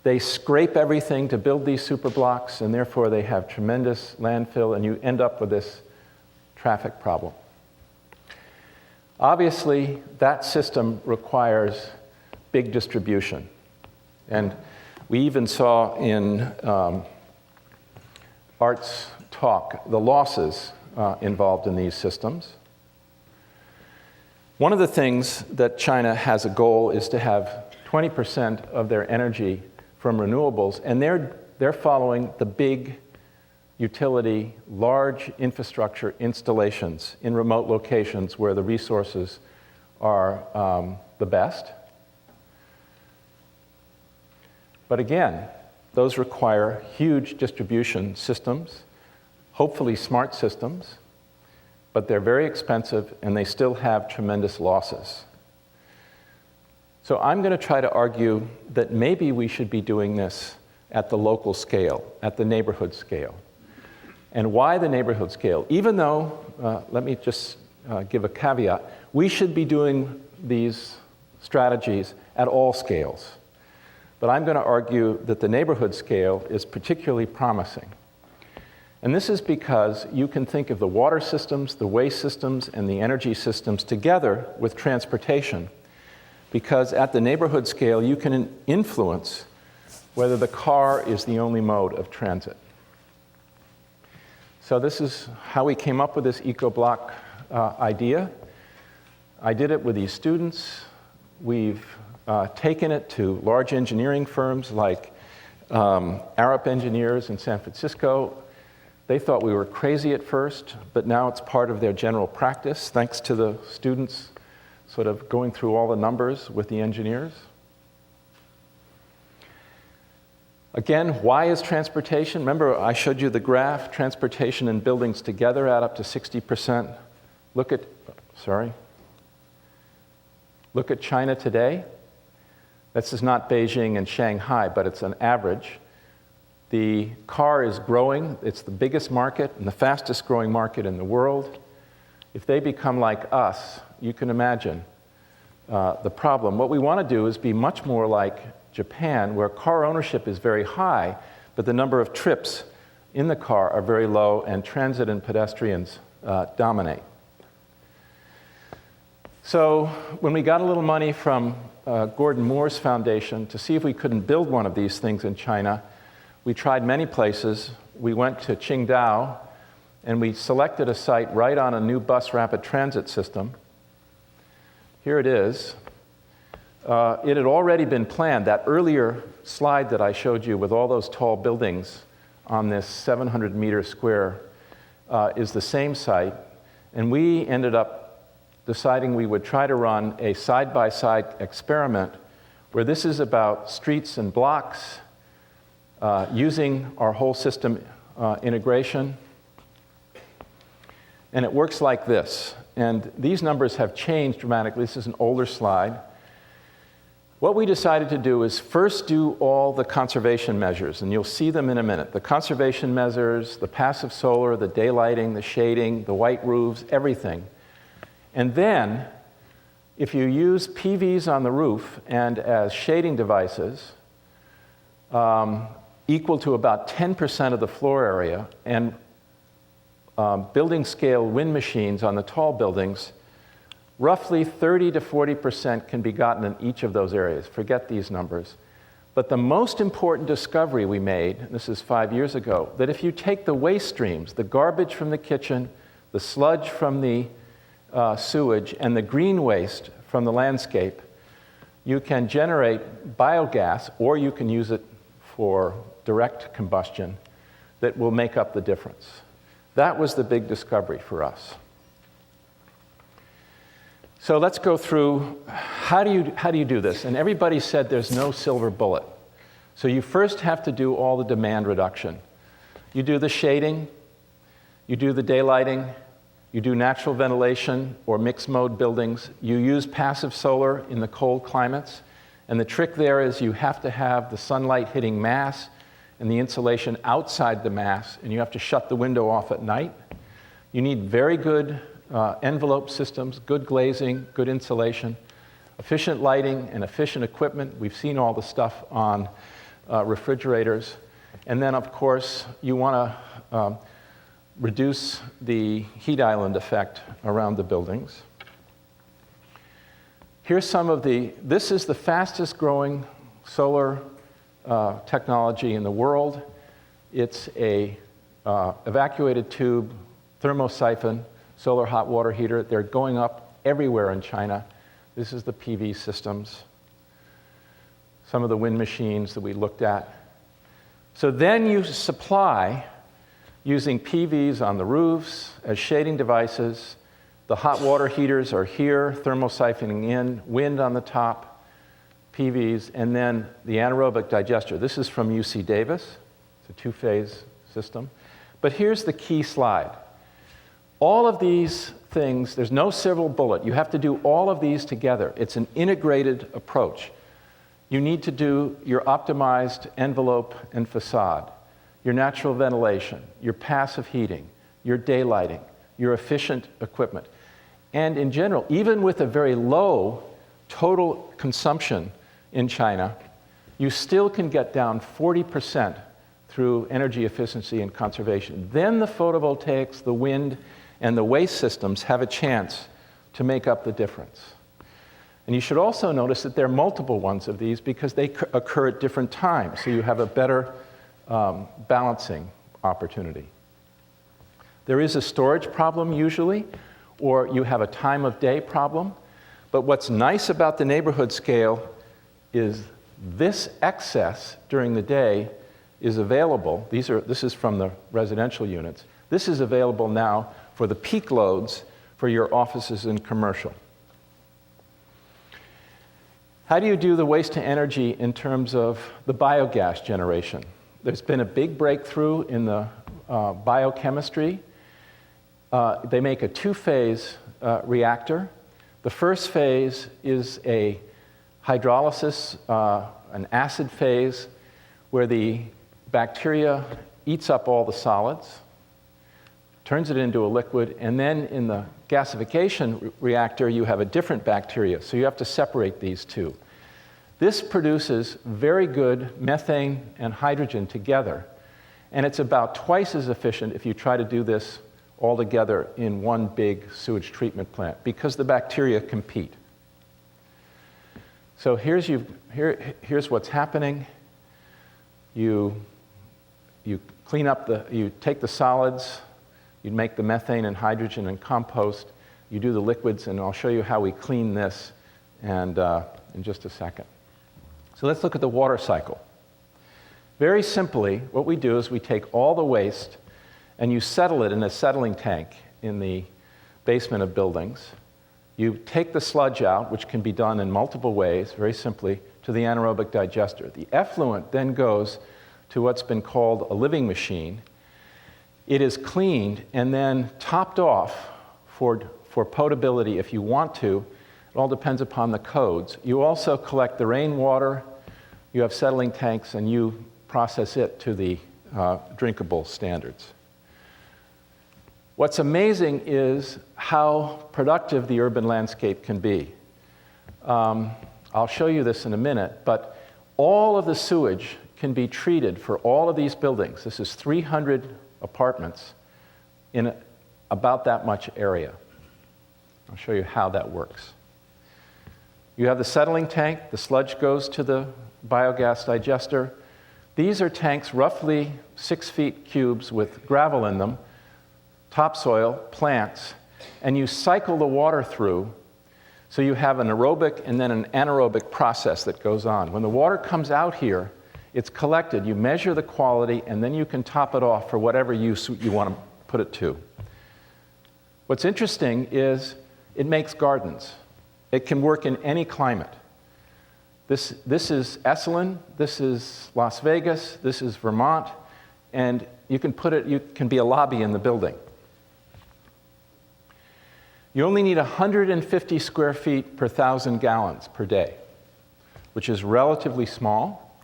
They scrape everything to build these superblocks, and therefore they have tremendous landfill, and you end up with this traffic problem. Obviously, that system requires big distribution. And we even saw in Art's talk the losses involved in these systems. One of the things that China has a goal is to have 20% of their energy from renewables, and they're following the big utility, large infrastructure installations in remote locations where the resources are the best. But again, those require huge distribution systems, hopefully smart systems, but they're very expensive and they still have tremendous losses. So I'm going to try to argue that maybe we should be doing this at the local scale, at the neighborhood scale. And why the neighborhood scale? Even though, let me just give a caveat, we should be doing these strategies at all scales. But I'm going to argue that the neighborhood scale is particularly promising. And this is because you can think of the water systems, the waste systems, and the energy systems together with transportation. Because at the neighborhood scale, you can influence whether the car is the only mode of transit. So this is how we came up with this EcoBlock idea. I did it with these students. We've taken it to large engineering firms like Arup Engineers in San Francisco. They thought we were crazy at first, but now it's part of their general practice, thanks to the students sort of going through all the numbers with the engineers. Again, why is transportation? Remember, I showed you the graph. Transportation and buildings together add up to 60%. Look at China today. This is not Beijing and Shanghai, but it's an average. The car is growing. It's the biggest market and the fastest growing market in the world. If they become like us, you can imagine the problem. What we want to do is be much more like Japan, where car ownership is very high, but the number of trips in the car are very low, and transit and pedestrians dominate. So when we got a little money from Gordon Moore's foundation to see if we couldn't build one of these things in China, we tried many places. We went to Qingdao, and we selected a site right on a new bus rapid transit system. Here it is. It had already been planned. That earlier slide that I showed you with all those tall buildings on this 700-meter square is the same site. And we ended up deciding we would try to run a side-by-side experiment where this is about streets and blocks using our whole system integration. And it works like this. And these numbers have changed dramatically. This is an older slide. What we decided to do is first do all the conservation measures, and you'll see them in a minute. The conservation measures, the passive solar, the daylighting, the shading, the white roofs, everything. And then, if you use PVs on the roof and as shading devices, equal to about 10% of the floor area, and building scale wind machines on the tall buildings, roughly 30 to 40% can be gotten in each of those areas. Forget these numbers. But the most important discovery we made, and this is 5 years ago, that if you take the waste streams, the garbage from the kitchen, the sludge from the sewage, and the green waste from the landscape, you can generate biogas, or you can use it for direct combustion that will make up the difference. That was the big discovery for us. So let's go through, how do you do this? And everybody said there's no silver bullet. So you first have to do all the demand reduction. You do the shading, you do the daylighting, you do natural ventilation or mixed mode buildings. You use passive solar in the cold climates. And the trick there is you have to have the sunlight hitting mass and the insulation outside the mass, and you have to shut the window off at night. You need very good envelope systems, good glazing, good insulation, efficient lighting, and efficient equipment. We've seen all the stuff on refrigerators. And then, of course, you want to reduce the heat island effect around the buildings. Here's some of this is the fastest growing solar technology in the world. It's a evacuated tube thermosiphon solar hot water heater. They're going up everywhere in China. This is the PV systems. Some of the wind machines that we looked at. So then you supply, using PVs on the roofs as shading devices. The hot water heaters are here, thermosiphoning in, wind on the top, PVs, and then the anaerobic digester. This is from UC Davis. It's a two-phase system. But here's the key slide. All of these things, there's no silver bullet. You have to do all of these together. It's an integrated approach. You need to do your optimized envelope and facade, your natural ventilation, your passive heating, your daylighting, your efficient equipment. And in general, even with a very low total consumption in China, you still can get down 40% through energy efficiency and conservation. Then the photovoltaics, the wind, and the waste systems have a chance to make up the difference. And you should also notice that there are multiple ones of these because they occur at different times, so you have a better balancing opportunity. There is a storage problem usually, or you have a time of day problem. But what's nice about the neighborhood scale is this excess during the day is available. This is from the residential units. This is available now for the peak loads for your offices and commercial. How do you do the waste to energy in terms of the biogas generation? There's been a big breakthrough in the biochemistry. They make a two-phase reactor. The first phase is a hydrolysis, an acid phase, where the bacteria eats up all the solids, turns it into a liquid, and then in the gasification reactor, you have a different bacteria, so you have to separate these two. This produces very good methane and hydrogen together, and it's about twice as efficient if you try to do this all together in one big sewage treatment plant, because the bacteria compete. So here's what's happening. You clean up you take the solids, you make the methane and hydrogen and compost, you do the liquids, and I'll show you how we clean this in just a second. So let's look at the water cycle. Very simply, what we do is we take all the waste and you settle it in a settling tank in the basement of buildings. You take the sludge out, which can be done in multiple ways, very simply, to the anaerobic digester. The effluent then goes to what's been called a living machine. It is cleaned and then topped off for potability if you want to. It all depends upon the codes. You also collect the rainwater, you have settling tanks, and you process it to the drinkable standards. What's amazing is how productive the urban landscape can be. I'll show you this in a minute, but all of the sewage can be treated for all of these buildings. This is 300 apartments in about that much area. I'll show you how that works. You have the settling tank, the sludge goes to the biogas digester. These are tanks roughly 6 feet cubes with gravel in them, topsoil, plants, and you cycle the water through, so you have an aerobic and then an anaerobic process that goes on. When the water comes out here, it's collected, you measure the quality, and then you can top it off for whatever use you want to put it to. What's interesting is it makes gardens. It can work in any climate. This is Esalen, this is Las Vegas, this is Vermont, and you can be a lobby in the building. You only need 150 square feet per 1,000 gallons per day, which is relatively small.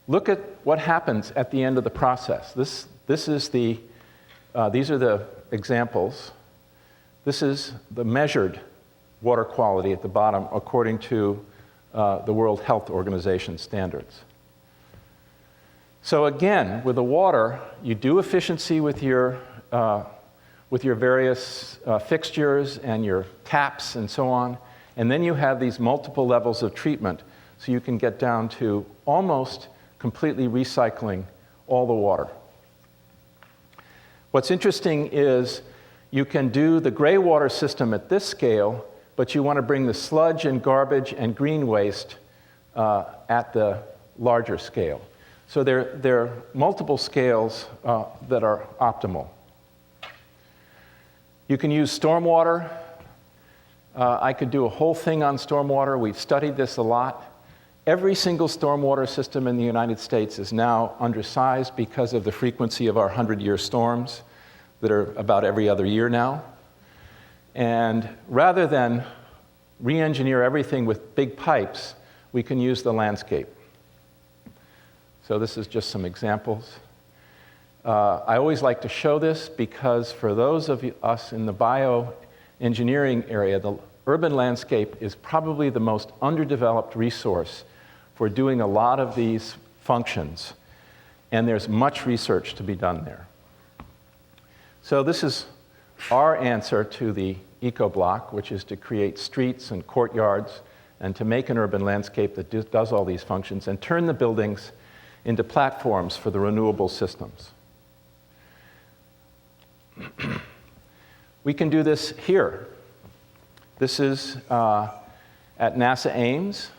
Look at what happens at the end of the process. These are the examples. This is the measured water quality at the bottom according to the World Health Organization standards. So again, with the water, you do efficiency with your various fixtures and your taps and so on, and then you have these multiple levels of treatment, so you can get down to almost completely recycling all the water. What's interesting is you can do the gray water system at this scale, but you want to bring the sludge and garbage and green waste at the larger scale. So there are multiple scales that are optimal. You can use stormwater. I could do a whole thing on stormwater. We've studied this a lot. Every single stormwater system in the United States is now undersized because of the frequency of our 100-year storms that are about every other year now. And rather than re-engineer everything with big pipes, we can use the landscape. So this is just some examples. I always like to show this because for those of us in the bioengineering area, the urban landscape is probably the most underdeveloped resource for doing a lot of these functions, and there's much research to be done there. So this is our answer to the EcoBlock, which is to create streets and courtyards and to make an urban landscape that does all these functions and turn the buildings into platforms for the renewable systems. We can do this here. This is at NASA Ames.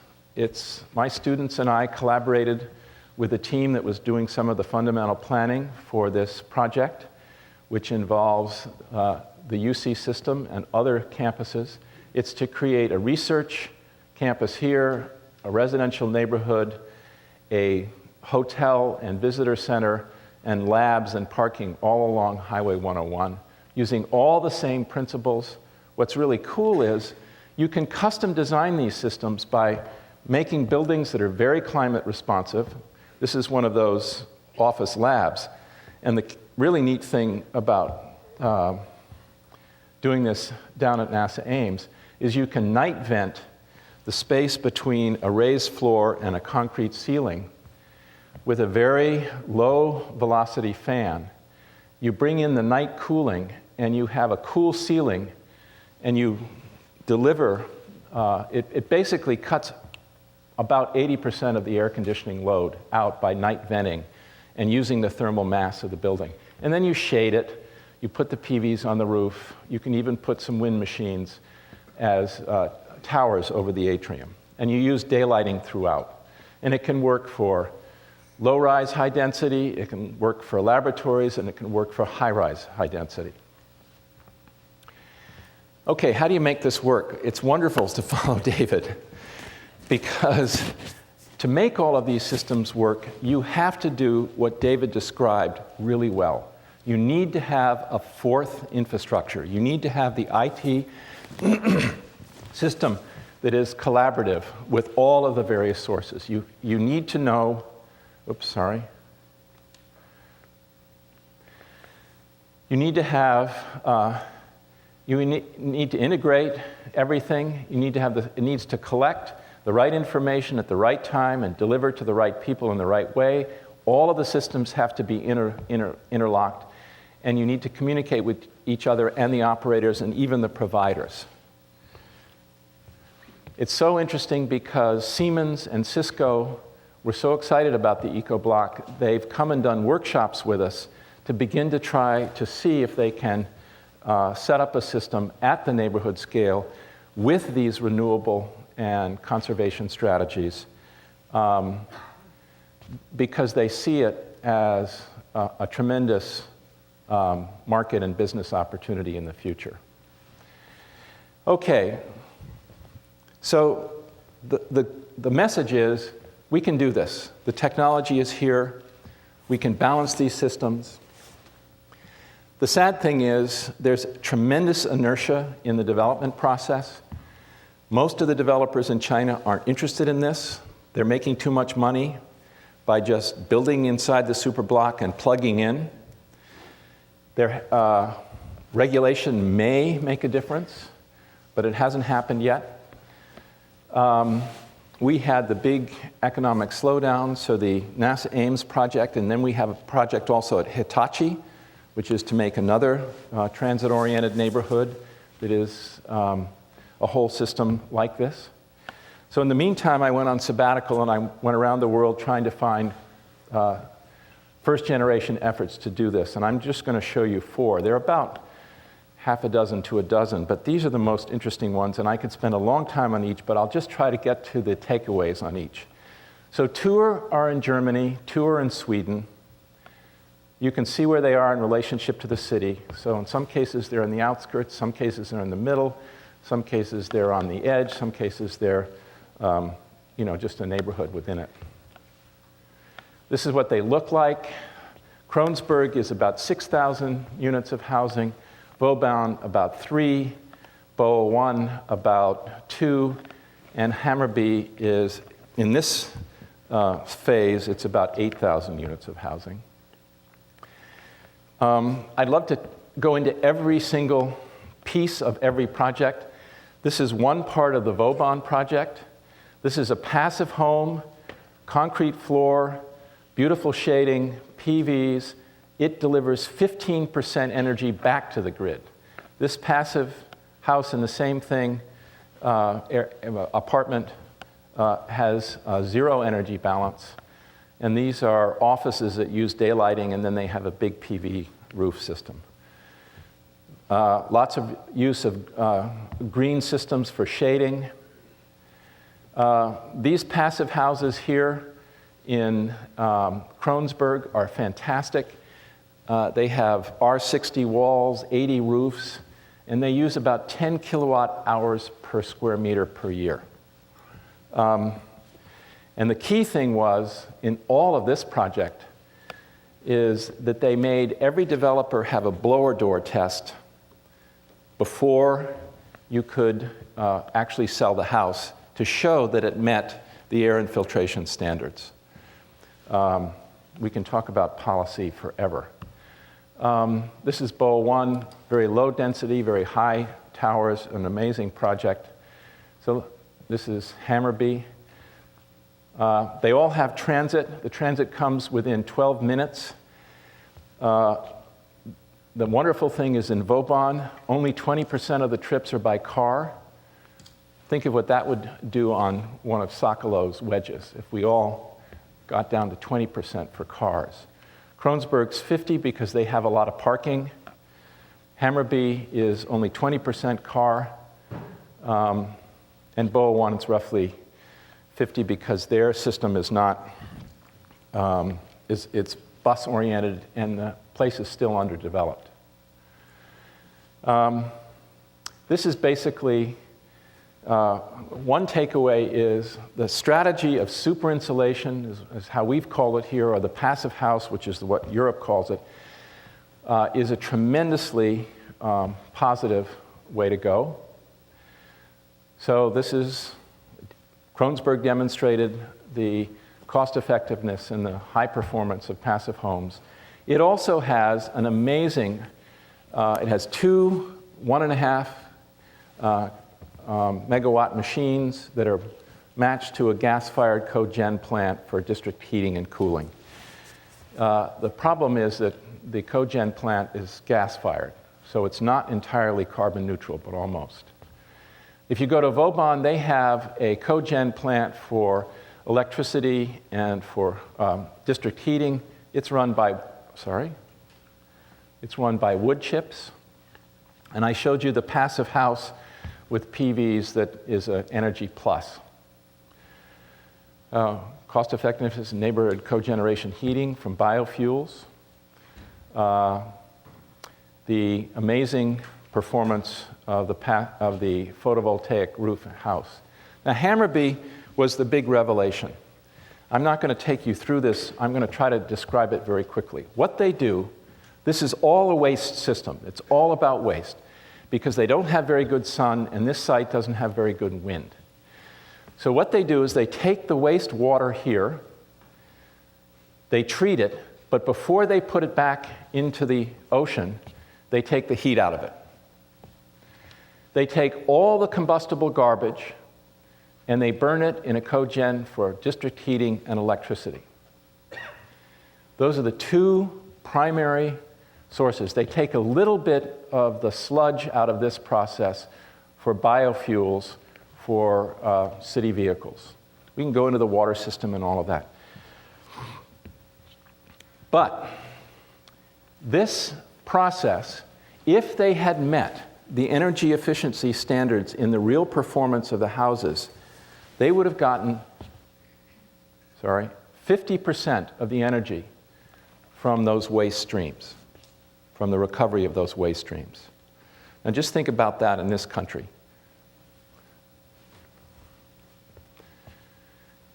My students and I collaborated with a team that was doing some of the fundamental planning for this project, which involves the UC system and other campuses. It's to create a research campus here, a residential neighborhood, a hotel and visitor center, and labs and parking all along Highway 101, using all the same principles. What's really cool is you can custom design these systems by making buildings that are very climate responsive. This is one of those office labs. And the really neat thing about doing this down at NASA Ames is you can night vent the space between a raised floor and a concrete ceiling with a very low velocity fan. You bring in the night cooling and you have a cool ceiling and you deliver, it basically cuts about 80% of the air conditioning load out by night venting and using the thermal mass of the building. And then you shade it, you put the PVs on the roof, you can even put some wind machines as towers over the atrium. And you use daylighting throughout. And it can work for low-rise high density, it can work for laboratories, and it can work for high-rise high density. Okay, how do you make this work? It's wonderful to follow David, because to make all of these systems work, you have to do what David described really well. You need to have a fourth infrastructure. You need to have the IT system that is collaborative with all of the various sources. You need to know, you need to have, you need to integrate everything. You need to have it needs to collect the right information at the right time and deliver to the right people in the right way. All of the systems have to be interlocked, and you need to communicate with each other and the operators and even the providers. It's so interesting because Siemens and Cisco were so excited about the EcoBlock, they've come and done workshops with us to begin to try to see if they can set up a system at the neighborhood scale with these renewable and conservation strategies, because they see it as a tremendous market and business opportunity in the future. Okay, so the message is we can do this. The technology is here. We can balance these systems. The sad thing is there's tremendous inertia in the development process. Most of the developers in China aren't interested in this. They're making too much money by just building inside the superblock and plugging in. Their regulation may make a difference, but it hasn't happened yet. We had the big economic slowdown, so the NASA Ames project, and then we have a project also at Hitachi, which is to make another transit-oriented neighborhood that is a whole system like this. So in the meantime, I went on sabbatical and I went around the world trying to find first-generation efforts to do this. And I'm just going to show you 4. They're about half a dozen to a dozen, but these are the most interesting ones, and I could spend a long time on each, but I'll just try to get to the takeaways on each. So 2 are in Germany, 2 are in Sweden. You can see where they are in relationship to the city. So in some cases, they're in the outskirts, some cases they're in the middle, some cases they're on the edge, some cases they're just a neighborhood within it. This is what they look like. Kreuzberg is about 6,000 units of housing, Vauban about 3, Boa 1 about 2, and Hammarby is, in this phase, it's about 8,000 units of housing. I'd love to go into every single piece of every project. This is one part of the Vauban project. This is a passive home, concrete floor, beautiful shading, PVs. It delivers 15% energy back to the grid. This passive house in the same thing, apartment, has 0 energy balance. And these are offices that use daylighting, and then they have a big PV roof system. Lots of use of green systems for shading. These passive houses here in Kreuzberg are fantastic. They have R60 walls, 80 roofs, and they use about 10 kilowatt hours per square meter per year. And the key thing was, in all of this project, is that they made every developer have a blower door test before you could actually sell the house to show that it met the air infiltration standards. We can talk about policy forever. This is Boa 1, very low density, very high towers, an amazing project. So this is Hammarby. They all have transit. The transit comes within 12 minutes. The wonderful thing is in Vauban, only 20% of the trips are by car. Think of what that would do on one of Sokolo's wedges if we all got down to 20% for cars. Kreuzberg's 50 because they have a lot of parking. Hammarby is only 20% car. And Boa 1 is roughly 50 because their system is not It's bus-oriented, and the place is still underdeveloped. This is basically, one takeaway is the strategy of super insulation, is how we've called it here, or the passive house, which is what Europe calls it, is a tremendously positive way to go. So this is, Kronsberg demonstrated the cost effectiveness and the high performance of passive homes. It also has an amazing, it has two 1.5 megawatt machines that are matched to a gas-fired cogen plant for district heating and cooling. The problem is that the cogen plant is gas-fired, so it's not entirely carbon neutral, but almost. If you go to Vauban, they have a cogen plant for electricity and for district heating. It's run by wood chips. And I showed you the passive house with PVs that is an Energy Plus. Cost effectiveness in neighborhood cogeneration heating from biofuels. The amazing performance of the photovoltaic roof house. Now, Hammarby was the big revelation. I'm not going to take you through this. I'm going to try to describe it very quickly. What they do, this is all a waste system. It's all about waste because they don't have very good sun, and this site doesn't have very good wind. So what they do is they take the wastewater here, they treat it, but before they put it back into the ocean, they take the heat out of it. They take all the combustible garbage and they burn it in a cogen for district heating and electricity. Those are the two primary sources. They take a little bit of the sludge out of this process for biofuels for city vehicles. We can go into the water system and all of that. But this process, if they had met the energy efficiency standards in the real performance of the houses, they would have gotten, 50% of the energy from those waste streams, from the recovery of those waste streams. Now just think about that in this country.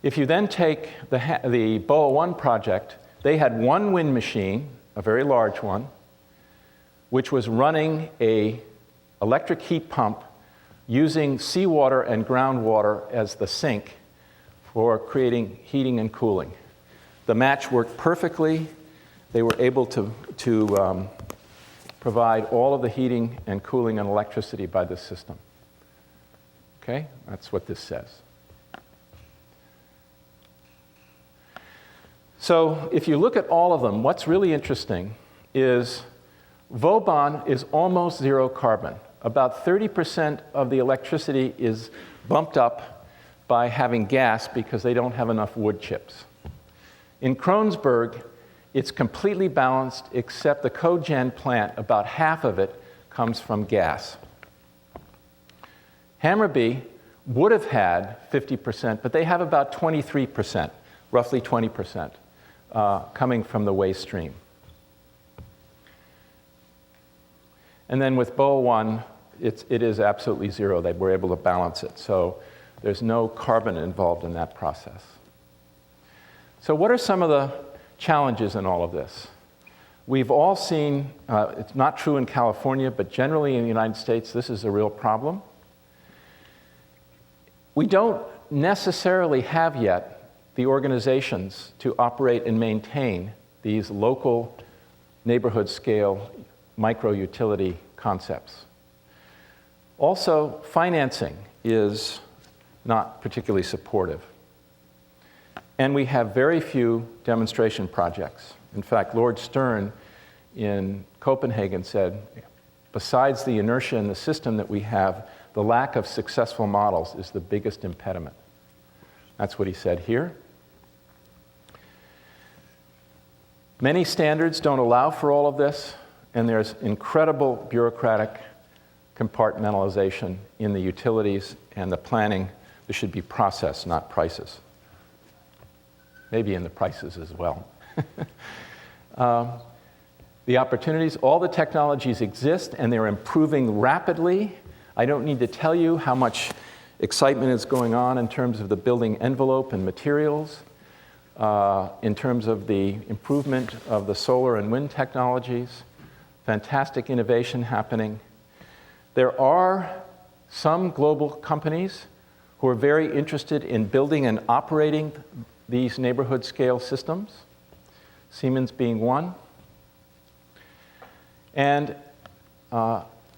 If you then take the BOA 1 project, they had one wind machine, a very large one, which was running an electric heat pump using seawater and groundwater as the sink for creating heating and cooling. The match worked perfectly. They were able to provide all of the heating and cooling and electricity by this system. Okay, that's what this says. So if you look at all of them, what's really interesting is Vauban is almost zero carbon. About 30% of the electricity is bumped up by having gas because they don't have enough wood chips. In Kronsberg, it's completely balanced except the cogen plant, about half of it comes from gas. Hammarby would have had 50%, but they have about 23%, roughly 20%, coming from the waste stream. And then with BOA 1, it is absolutely zero. They were able to balance it. So there's no carbon involved in that process. So what are some of the challenges in all of this? We've all seen, it's not true in California, but generally in the United States, this is a real problem. We don't necessarily have yet the organizations to operate and maintain these local neighborhood scale micro-utility concepts. Also, financing is not particularly supportive. And we have very few demonstration projects. In fact, Lord Stern in Copenhagen said, besides the inertia in the system that we have, the lack of successful models is the biggest impediment. That's what he said here. Many standards don't allow for all of this, and there's incredible bureaucratic compartmentalization in the utilities and the planning. There should be process, not prices. maybe in the prices as well. The opportunities, all the technologies exist, and they're improving rapidly. I don't need to tell you how much excitement is going on in terms of the building envelope and materials, in terms of the improvement of the solar and wind technologies, fantastic innovation happening. There are some global companies who are very interested in building and operating these neighborhood scale systems, Siemens being one. And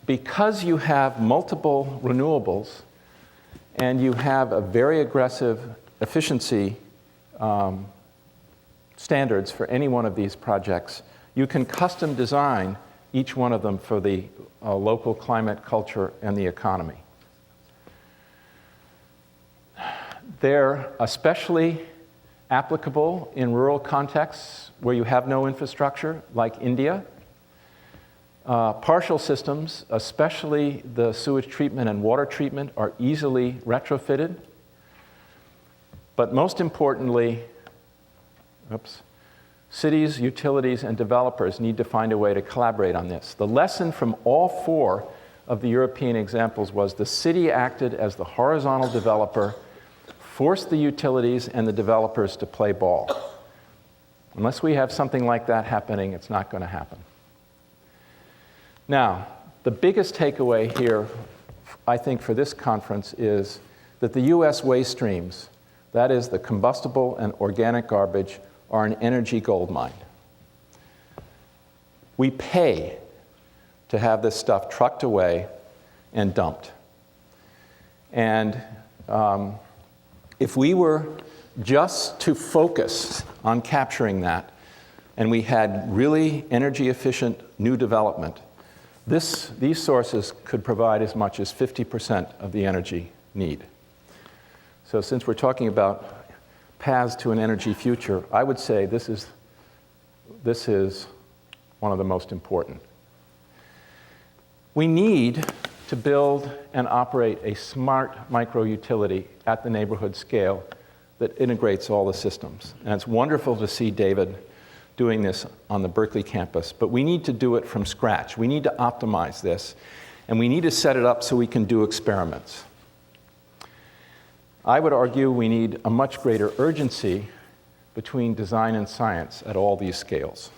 because you have multiple renewables and you have a very aggressive efficiency standards for any one of these projects, you can custom design each one of them for the local climate, culture, and the economy. They're especially applicable in rural contexts where you have no infrastructure, like India. Partial systems, especially the sewage treatment and water treatment, are easily retrofitted. But most importantly, cities, utilities, and developers need to find a way to collaborate on this. The lesson from all four of the European examples was the city acted as the horizontal developer, forced the utilities and the developers to play ball. Unless we have something like that happening, it's not going to happen. Now, the biggest takeaway here, I think, for this conference is that the US waste streams, that is the combustible and organic garbage, are an energy goldmine. We pay to have this stuff trucked away and dumped. And if we were just to focus on capturing that, and we had really energy efficient new development, these sources could provide as much as 50% of the energy need. So since we're talking about paths to an energy future, I would say this is one of the most important. We need to build and operate a smart micro-utility at the neighborhood scale that integrates all the systems. And it's wonderful to see David doing this on the Berkeley campus, but we need to do it from scratch. We need to optimize this, and we need to set it up so we can do experiments. I would argue we need a much greater urgency between design and science at all these scales.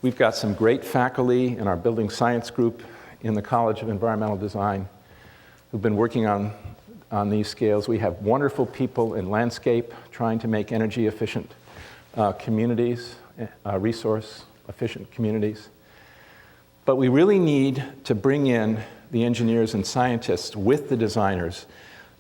We've got some great faculty in our building science group in the College of Environmental Design who've been working on these scales. We have wonderful people in landscape trying to make energy efficient communities, resource efficient communities. But we really need to bring in the engineers and scientists with the designers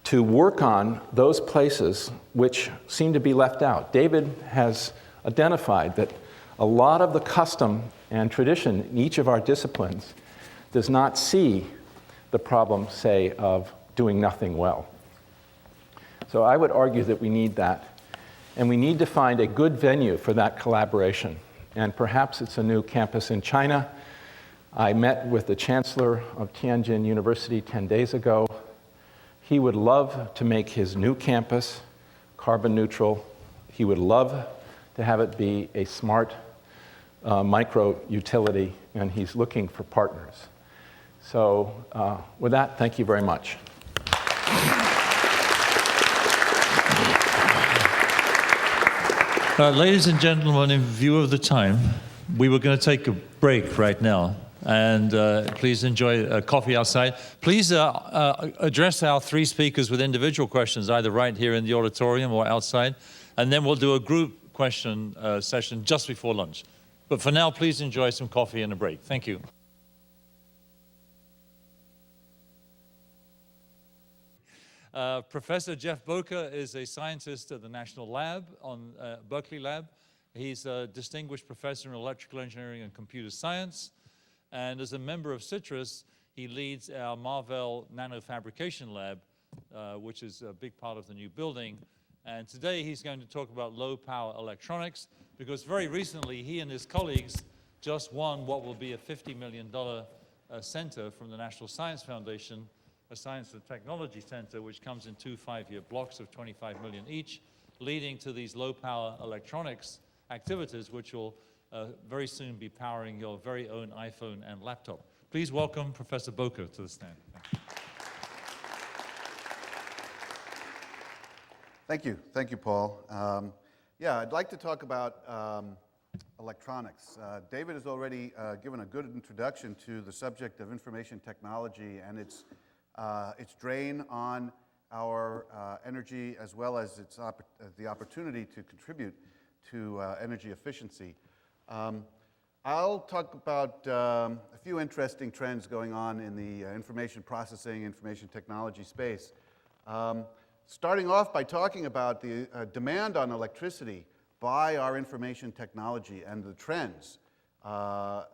to work on those places which seem to be left out. David has identified that a lot of the custom and tradition in each of our disciplines does not see the problem, say, of doing nothing well. So I would argue that we need that. And we need to find a good venue for that collaboration. And perhaps it's a new campus in China. I met with the chancellor of Tianjin University 10 days ago. He would love to make his new campus carbon neutral. He would love to have it be a smart micro utility, and he's looking for partners. So with that, thank you very much. Ladies and gentlemen, in view of the time, we were going to take a break right now. And please enjoy coffee outside. Please address our three speakers with individual questions, either right here in the auditorium or outside. And then we'll do a group question session just before lunch. But for now, please enjoy some coffee and a break. Thank you. Professor Jeff Bokor is a scientist at the National Lab, on Berkeley Lab. He's a distinguished professor in electrical engineering and computer science. And as a member of Citrus, he leads our Marvell nanofabrication lab, which is a big part of the new building. And today he's going to talk about low power electronics, because very recently he and his colleagues just won what will be a $50 million center from the National Science Foundation, a science and technology center, which comes in 2 5-year blocks of $25 million each. leading to these low-power electronics activities, which will very soon be powering your very own iPhone and laptop. Please welcome Professor Bokor to the stand. Thank you. Thank you, Paul. Yeah, I'd like to talk about electronics. David has already given a good introduction to the subject of information technology and its drain on our energy, as well as the opportunity to contribute to energy efficiency. I'll talk about a few interesting trends going on in the information processing, information technology space. Starting off by talking about the demand on electricity by our information technology and the trends that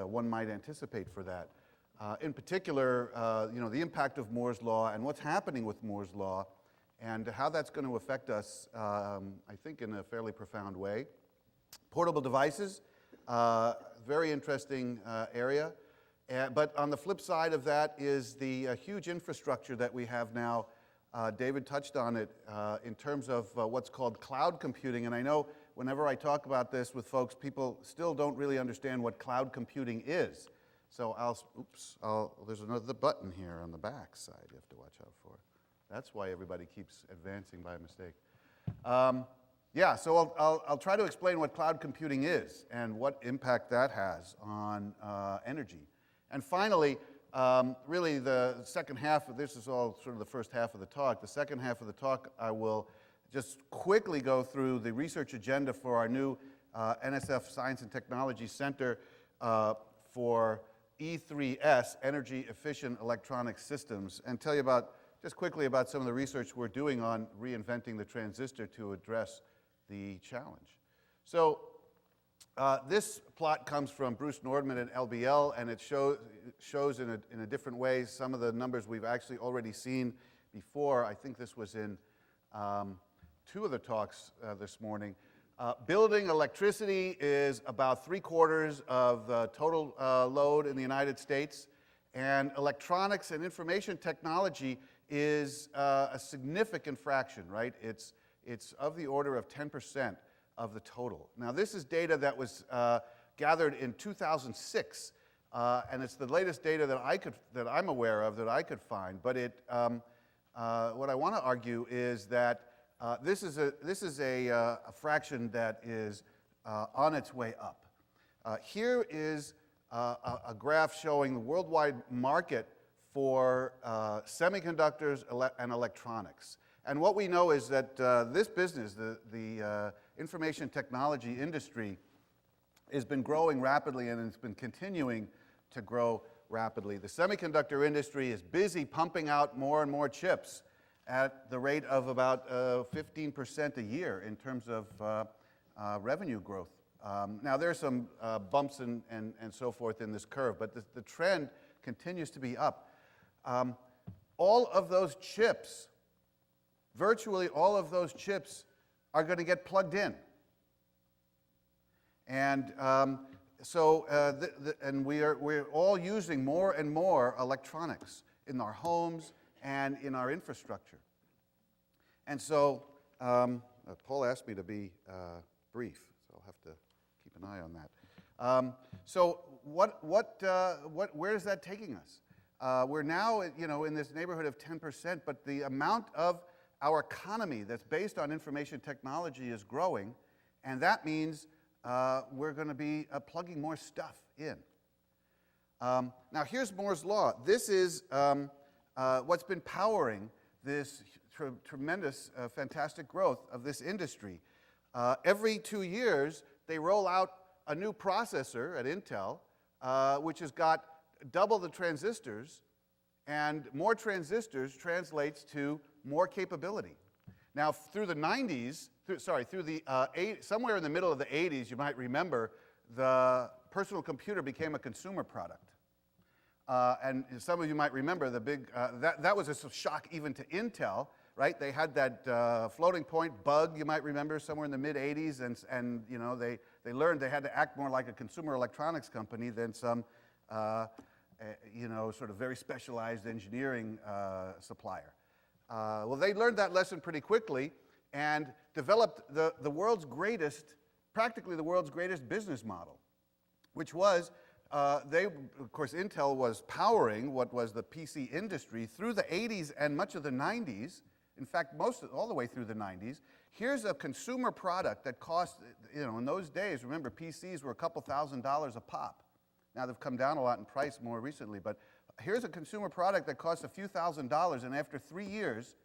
one might anticipate for that. In particular, the impact of Moore's Law and what's happening with Moore's Law and how that's going to affect us, I think, in a fairly profound way. Portable devices, very interesting area. But on the flip side of that is the huge infrastructure that we have now. David touched on it in terms of what's called cloud computing. And I know whenever I talk about this with folks, people still don't really understand what cloud computing is. So there's another button here on the back side you have to watch out for. That's why everybody keeps advancing by mistake. So I'll try to explain what cloud computing is and what impact that has on energy. And finally, really the second half of this is all sort of the first half of the talk. The second half of the talk, I will just quickly go through the research agenda for our new NSF Science and Technology Center for E3S, Energy Efficient Electronic Systems, and tell you just quickly about some of the research we're doing on reinventing the transistor to address the challenge. So this plot comes from Bruce Nordman at LBL, and it shows in a different way some of the numbers we've actually already seen before. I think this was in two of the talks this morning. Building electricity is about 3/4 of the total load in the United States, and electronics and information technology is a significant fraction, right? It's of the order of 10% of the total. Now, this is data that was gathered in 2006, and it's the latest data that I'm aware of that I could find. But what I want to argue is that this is a fraction that is on its way up. Here is a graph showing the worldwide market for semiconductors and electronics. And what we know is that this business, the information technology industry, has been growing rapidly, and it's been continuing to grow rapidly. The semiconductor industry is busy pumping out more and more chips at the rate of about 15% a year in terms of revenue growth. Now, there are some bumps and so forth in this curve, but the trend continues to be up. All of those chips, virtually all of those chips, are going to get plugged in. And we're all using more and more electronics in our homes and in our infrastructure. And so, Paul asked me to be brief, so I'll have to keep an eye on that. So, where is that taking us? We're now, in this neighborhood of 10%, but the amount of our economy that's based on information technology is growing, and that means we're going to be plugging more stuff in. Now, here's Moore's Law. This is what's been powering this tremendous, fantastic growth of this industry. Every 2 years, they roll out a new processor at Intel, which has got double the transistors, and more transistors translates to more capability. Now, through the 90s, somewhere in the middle of the 80s, you might remember, the personal computer became a consumer product. And some of you might remember the big, that was a shock even to Intel, right? They had that floating point bug, you might remember, somewhere in the mid-80s, and they learned they had to act more like a consumer electronics company than some sort of very specialized engineering supplier. Well, they learned that lesson pretty quickly, and developed the world's greatest, practically the world's greatest business model, which was, of course, Intel was powering what was the PC industry through the 80s and much of the 90s. In fact, all the way through the 90s. Here's a consumer product that cost, in those days, remember, PCs were a couple $1,000s a pop. Now they've come down a lot in price more recently, but here's a consumer product that costs a few $1,000s, and after 3 years,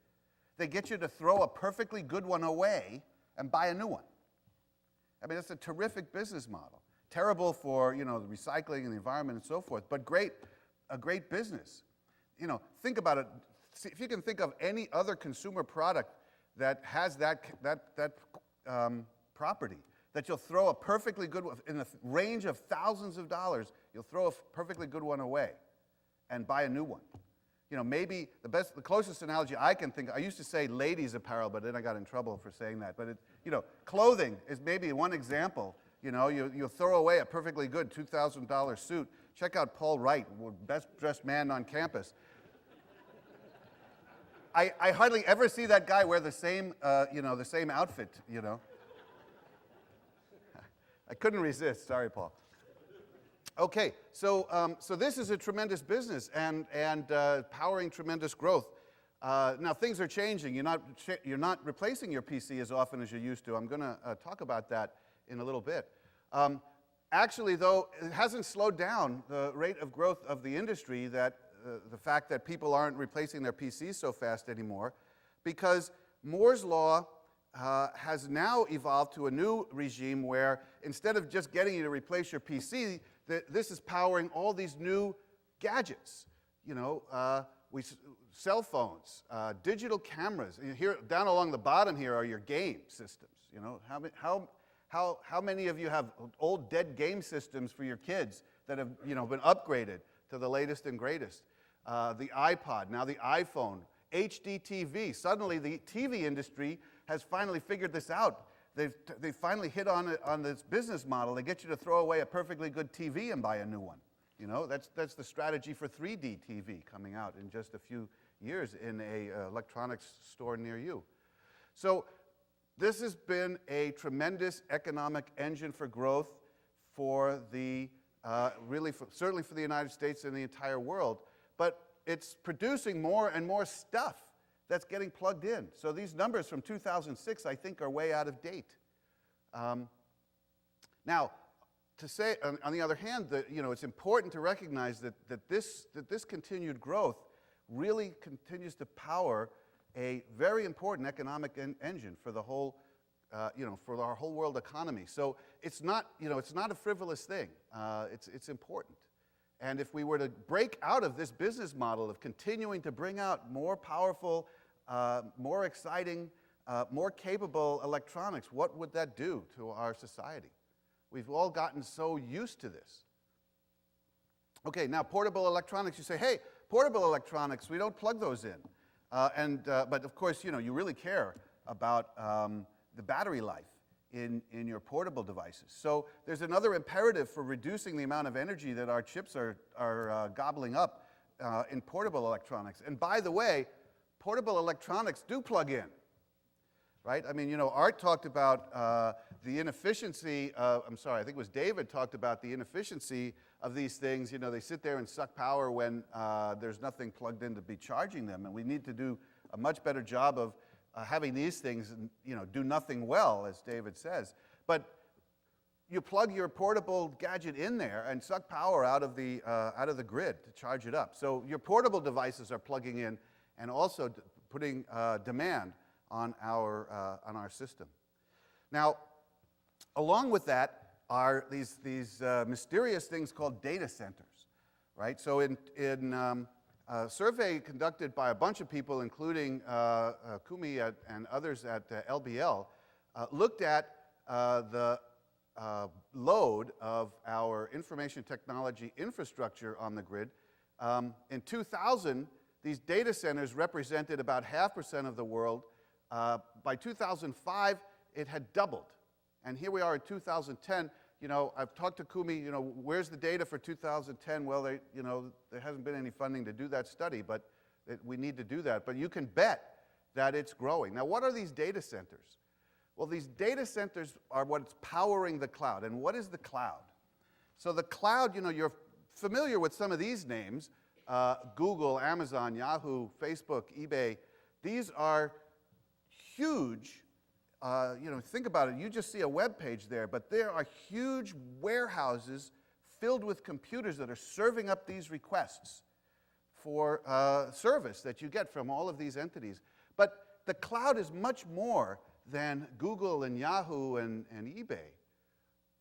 they get you to throw a perfectly good one away and buy a new one. I mean, that's a terrific business model. Terrible for, the recycling and the environment and so forth, but a great business. Think about it. See, if you can think of any other consumer product that has that property, that you'll throw a perfectly good one, in the range of thousands of dollars, you'll throw a perfectly good one away and buy a new one. Maybe the closest analogy I can think of, I used to say ladies' apparel, but then I got in trouble for saying that. But clothing is maybe one example. You'll throw away a perfectly good $2,000 suit. Check out Paul Wright, best dressed man on campus. I hardly ever see that guy wear the same outfit, I couldn't resist. Sorry, Paul. Okay, so this is a tremendous business and powering tremendous growth. Now things are changing. You're not replacing your PC as often as you used to. I'm going to talk about that in a little bit. Actually, though, it hasn't slowed down the rate of growth of the industry, that the fact that people aren't replacing their PCs so fast anymore, because Moore's Law has now evolved to a new regime where instead of just getting you to replace your PC, this is powering all these new gadgets. Cell phones, digital cameras. Here, down along the bottom here are your game systems. How many of you have old dead game systems for your kids that have been upgraded to the latest and greatest? The iPod, now the iPhone, HD TV. Suddenly the TV industry has finally figured this out. They've finally hit on this business model. They get you to throw away a perfectly good TV and buy a new one. That's the strategy for 3D TV coming out in just a few years in a electronics store near you. So this has been a tremendous economic engine for growth for the, certainly for the United States and the entire world. But it's producing more and more stuff that's getting plugged in. So these numbers from 2006, I think, are way out of date. Now, to say, on the other hand, that it's important to recognize that this continued growth really continues to power a very important economic engine for the whole, for our whole world economy. So it's not a frivolous thing. It's important. And if we were to break out of this business model of continuing to bring out more powerful, more exciting, more capable electronics, what would that do to our society? We've all gotten so used to this. Okay, now portable electronics, you say, hey, portable electronics, we don't plug those in. But of course, you really care about the battery life in your portable devices. So there's another imperative for reducing the amount of energy that our chips are gobbling up in portable electronics. And by the way, portable electronics do plug in, right? I mean, Art talked about the inefficiency of, I think it was David talked about the inefficiency of these things. They sit there and suck power when there's nothing plugged in to be charging them. And we need to do a much better job of having these things, do nothing well, as David says. But you plug your portable gadget in there and suck power out of the grid to charge it up. So your portable devices are plugging in and also putting demand on our system. Now, along with that are these mysterious things called data centers, right? So in a survey conducted by a bunch of people, including Kumi and others at LBL, looked at the load of our information technology infrastructure on the grid. In 2000, these data centers represented about 0.5% of the world. By 2005, it had doubled. And here we are in 2010. I've talked to Kumi, where's the data for 2010? Well, there hasn't been any funding to do that study, but we need to do that. But you can bet that it's growing. Now, what are these data centers? Well, these data centers are what's powering the cloud. And what is the cloud? So the cloud, you're familiar with some of these names, Google, Amazon, Yahoo, Facebook, eBay. These are huge, think about it. You just see a web page there, but there are huge warehouses filled with computers that are serving up these requests for service that you get from all of these entities. But the cloud is much more than Google and Yahoo and eBay.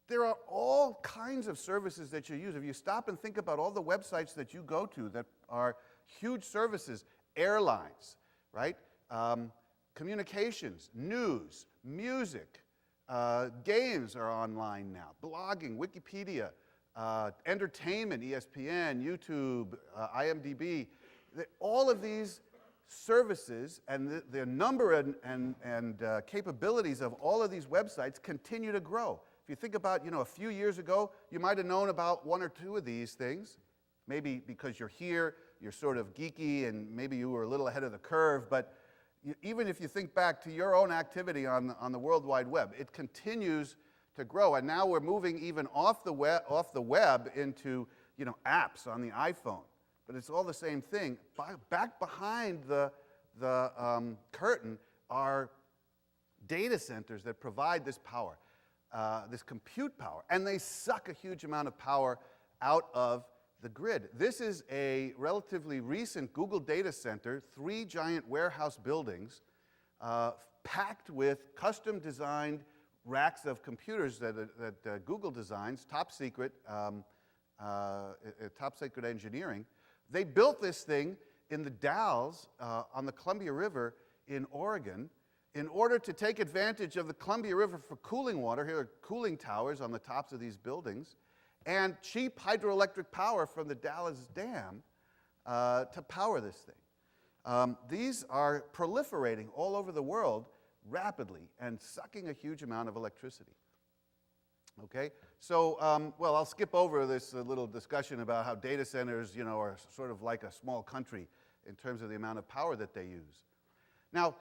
There are all kinds of services that you use. If you stop and think about all the websites that you go to that are huge services, airlines, right? Communications, news, music, games are online now, blogging, Wikipedia, entertainment, ESPN, YouTube, IMDb. All of these services and the number and capabilities of all of these websites continue to grow. If you think about, a few years ago, you might have known about one or two of these things. Maybe because you're here, you're sort of geeky, and maybe you were a little ahead of the curve, but even if you think back to your own activity on the World Wide Web, it continues to grow. And now we're moving even off the web into, apps on the iPhone. But it's all the same thing. Back behind the curtain are data centers that provide this power, this compute power, and they suck a huge amount of power out of the grid. This is a relatively recent Google data center, 3 giant warehouse buildings packed with custom-designed racks of computers that Google designs, top secret engineering. They built this thing in the Dalles on the Columbia River in Oregon in order to take advantage of the Columbia River for cooling water. Here are cooling towers on the tops of these buildings, and cheap hydroelectric power from the Dalles Dam to power this thing. These are proliferating all over the world rapidly and sucking a huge amount of electricity. Okay, so, I'll skip over this little discussion about how data centers, are sort of like a small country in terms of the amount of power that they use. Now,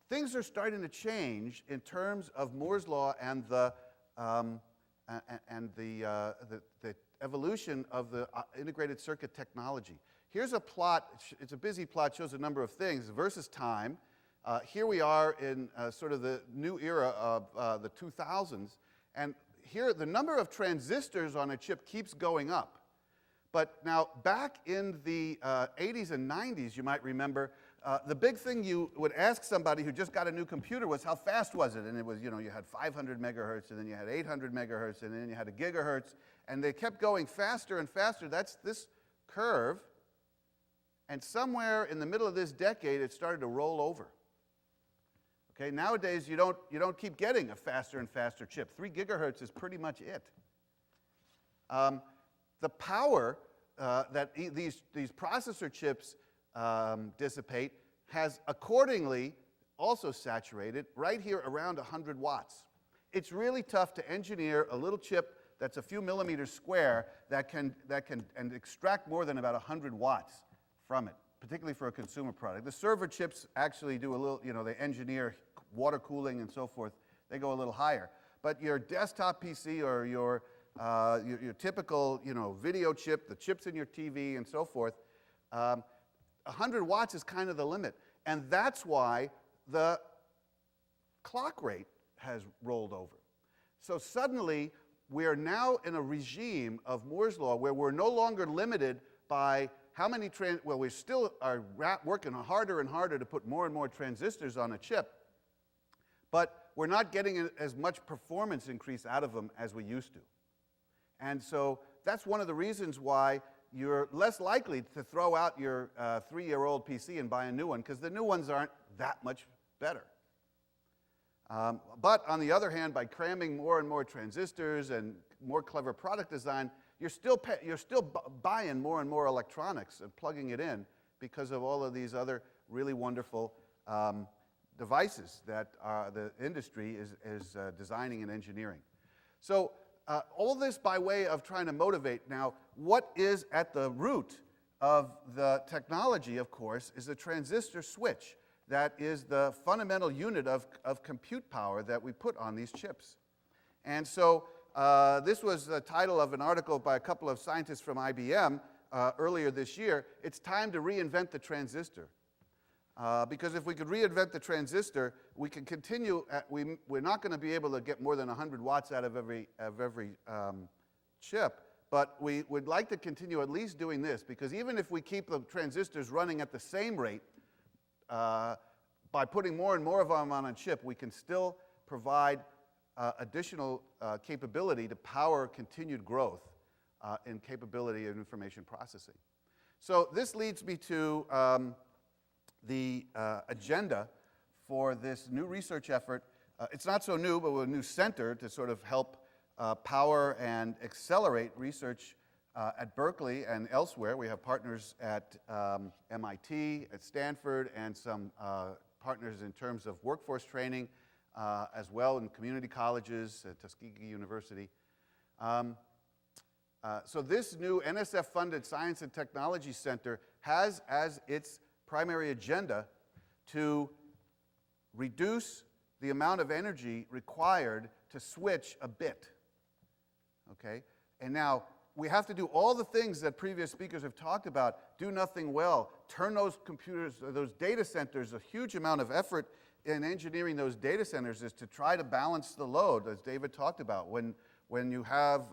things are starting to change in terms of Moore's Law and the evolution of the integrated circuit technology. Here's a plot. It's a busy plot, shows a number of things versus time. Here we are in sort of the new era of the 2000s, and here the number of transistors on a chip keeps going up. But now back in the 80s and 90s, you might remember, the big thing you would ask somebody who just got a new computer was how fast was it? And it was, you had 500 megahertz, and then you had 800 megahertz, and then you had a gigahertz, and they kept going faster and faster. That's this curve. And somewhere in the middle of this decade, it started to roll over. Okay, nowadays, you don't keep getting a faster and faster chip. 3 gigahertz is pretty much it. The power that these processor chips dissipate has accordingly also saturated right here around 100 watts. It's really tough to engineer a little chip that's a few millimeters square that can extract more than about 100 watts from it, particularly for a consumer product. The server chips actually do a little, they engineer water cooling and so forth. They go a little higher. But your desktop PC or your typical, video chip, the chips in your TV and so forth, 100 watts is kind of the limit. And that's why the clock rate has rolled over. So suddenly, we are now in a regime of Moore's Law where we're no longer limited by how many, we still are working harder and harder to put more and more transistors on a chip, but we're not getting as much performance increase out of them as we used to. And so that's one of the reasons why you're less likely to throw out your 3-year-old PC and buy a new one, because the new ones aren't that much better. But on the other hand, by cramming more and more transistors and more clever product design, you're still buying more and more electronics and plugging it in because of all of these other really wonderful devices that the industry is designing and engineering. So all this by way of trying to motivate. Now, what is at the root of the technology, of course, is a transistor switch. that is the fundamental unit of compute power that we put on these chips. And so this was the title of an article by a couple of scientists from IBM earlier this year. It's time to reinvent the transistor. Because if we could reinvent the transistor, we can continue, we're not going to be able to get more than 100 watts out of every chip, but we would like to continue at least doing this, because even if we keep the transistors running at the same rate, by putting more and more of them on a chip, we can still provide additional capability to power continued growth in capability of information processing. So this leads me to the agenda for this new research effort. It's not so new, but a new center to sort of help power and accelerate research at Berkeley and elsewhere. We have partners at MIT, at Stanford, and some partners in terms of workforce training as well in community colleges at Tuskegee University. So this new NSF-funded Science and Technology Center has as its primary agenda to reduce the amount of energy required to switch a bit. Okay? And now, we have to do all the things that previous speakers have talked about, do nothing well, turn those computers, those data centers, a huge amount of effort in engineering those data centers is to try to balance the load, as David talked about. When you have,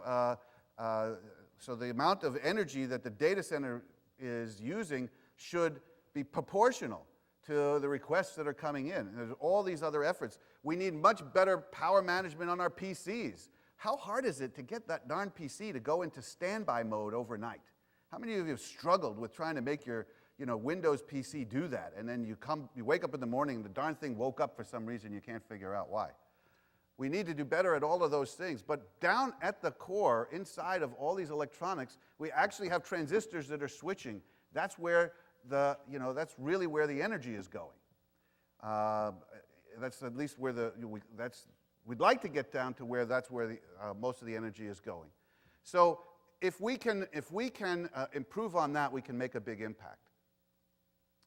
so the amount of energy that the data center is using should be proportional to the requests that are coming in. There's all these other efforts. We need much better power management on our PCs. How hard is it to get that darn PC to go into standby mode overnight? How many of you have struggled with trying to make your Windows PC do that, and then you wake up in the morning and the darn thing woke up for some reason you can't figure out why? We need to do better at all of those things, but down at the core, inside of all these electronics, we actually have transistors that are switching. That's where that's really where the energy is going. That's at least where we'd like to get down to where that's where most of the energy is going. So if we can improve on that, we can make a big impact.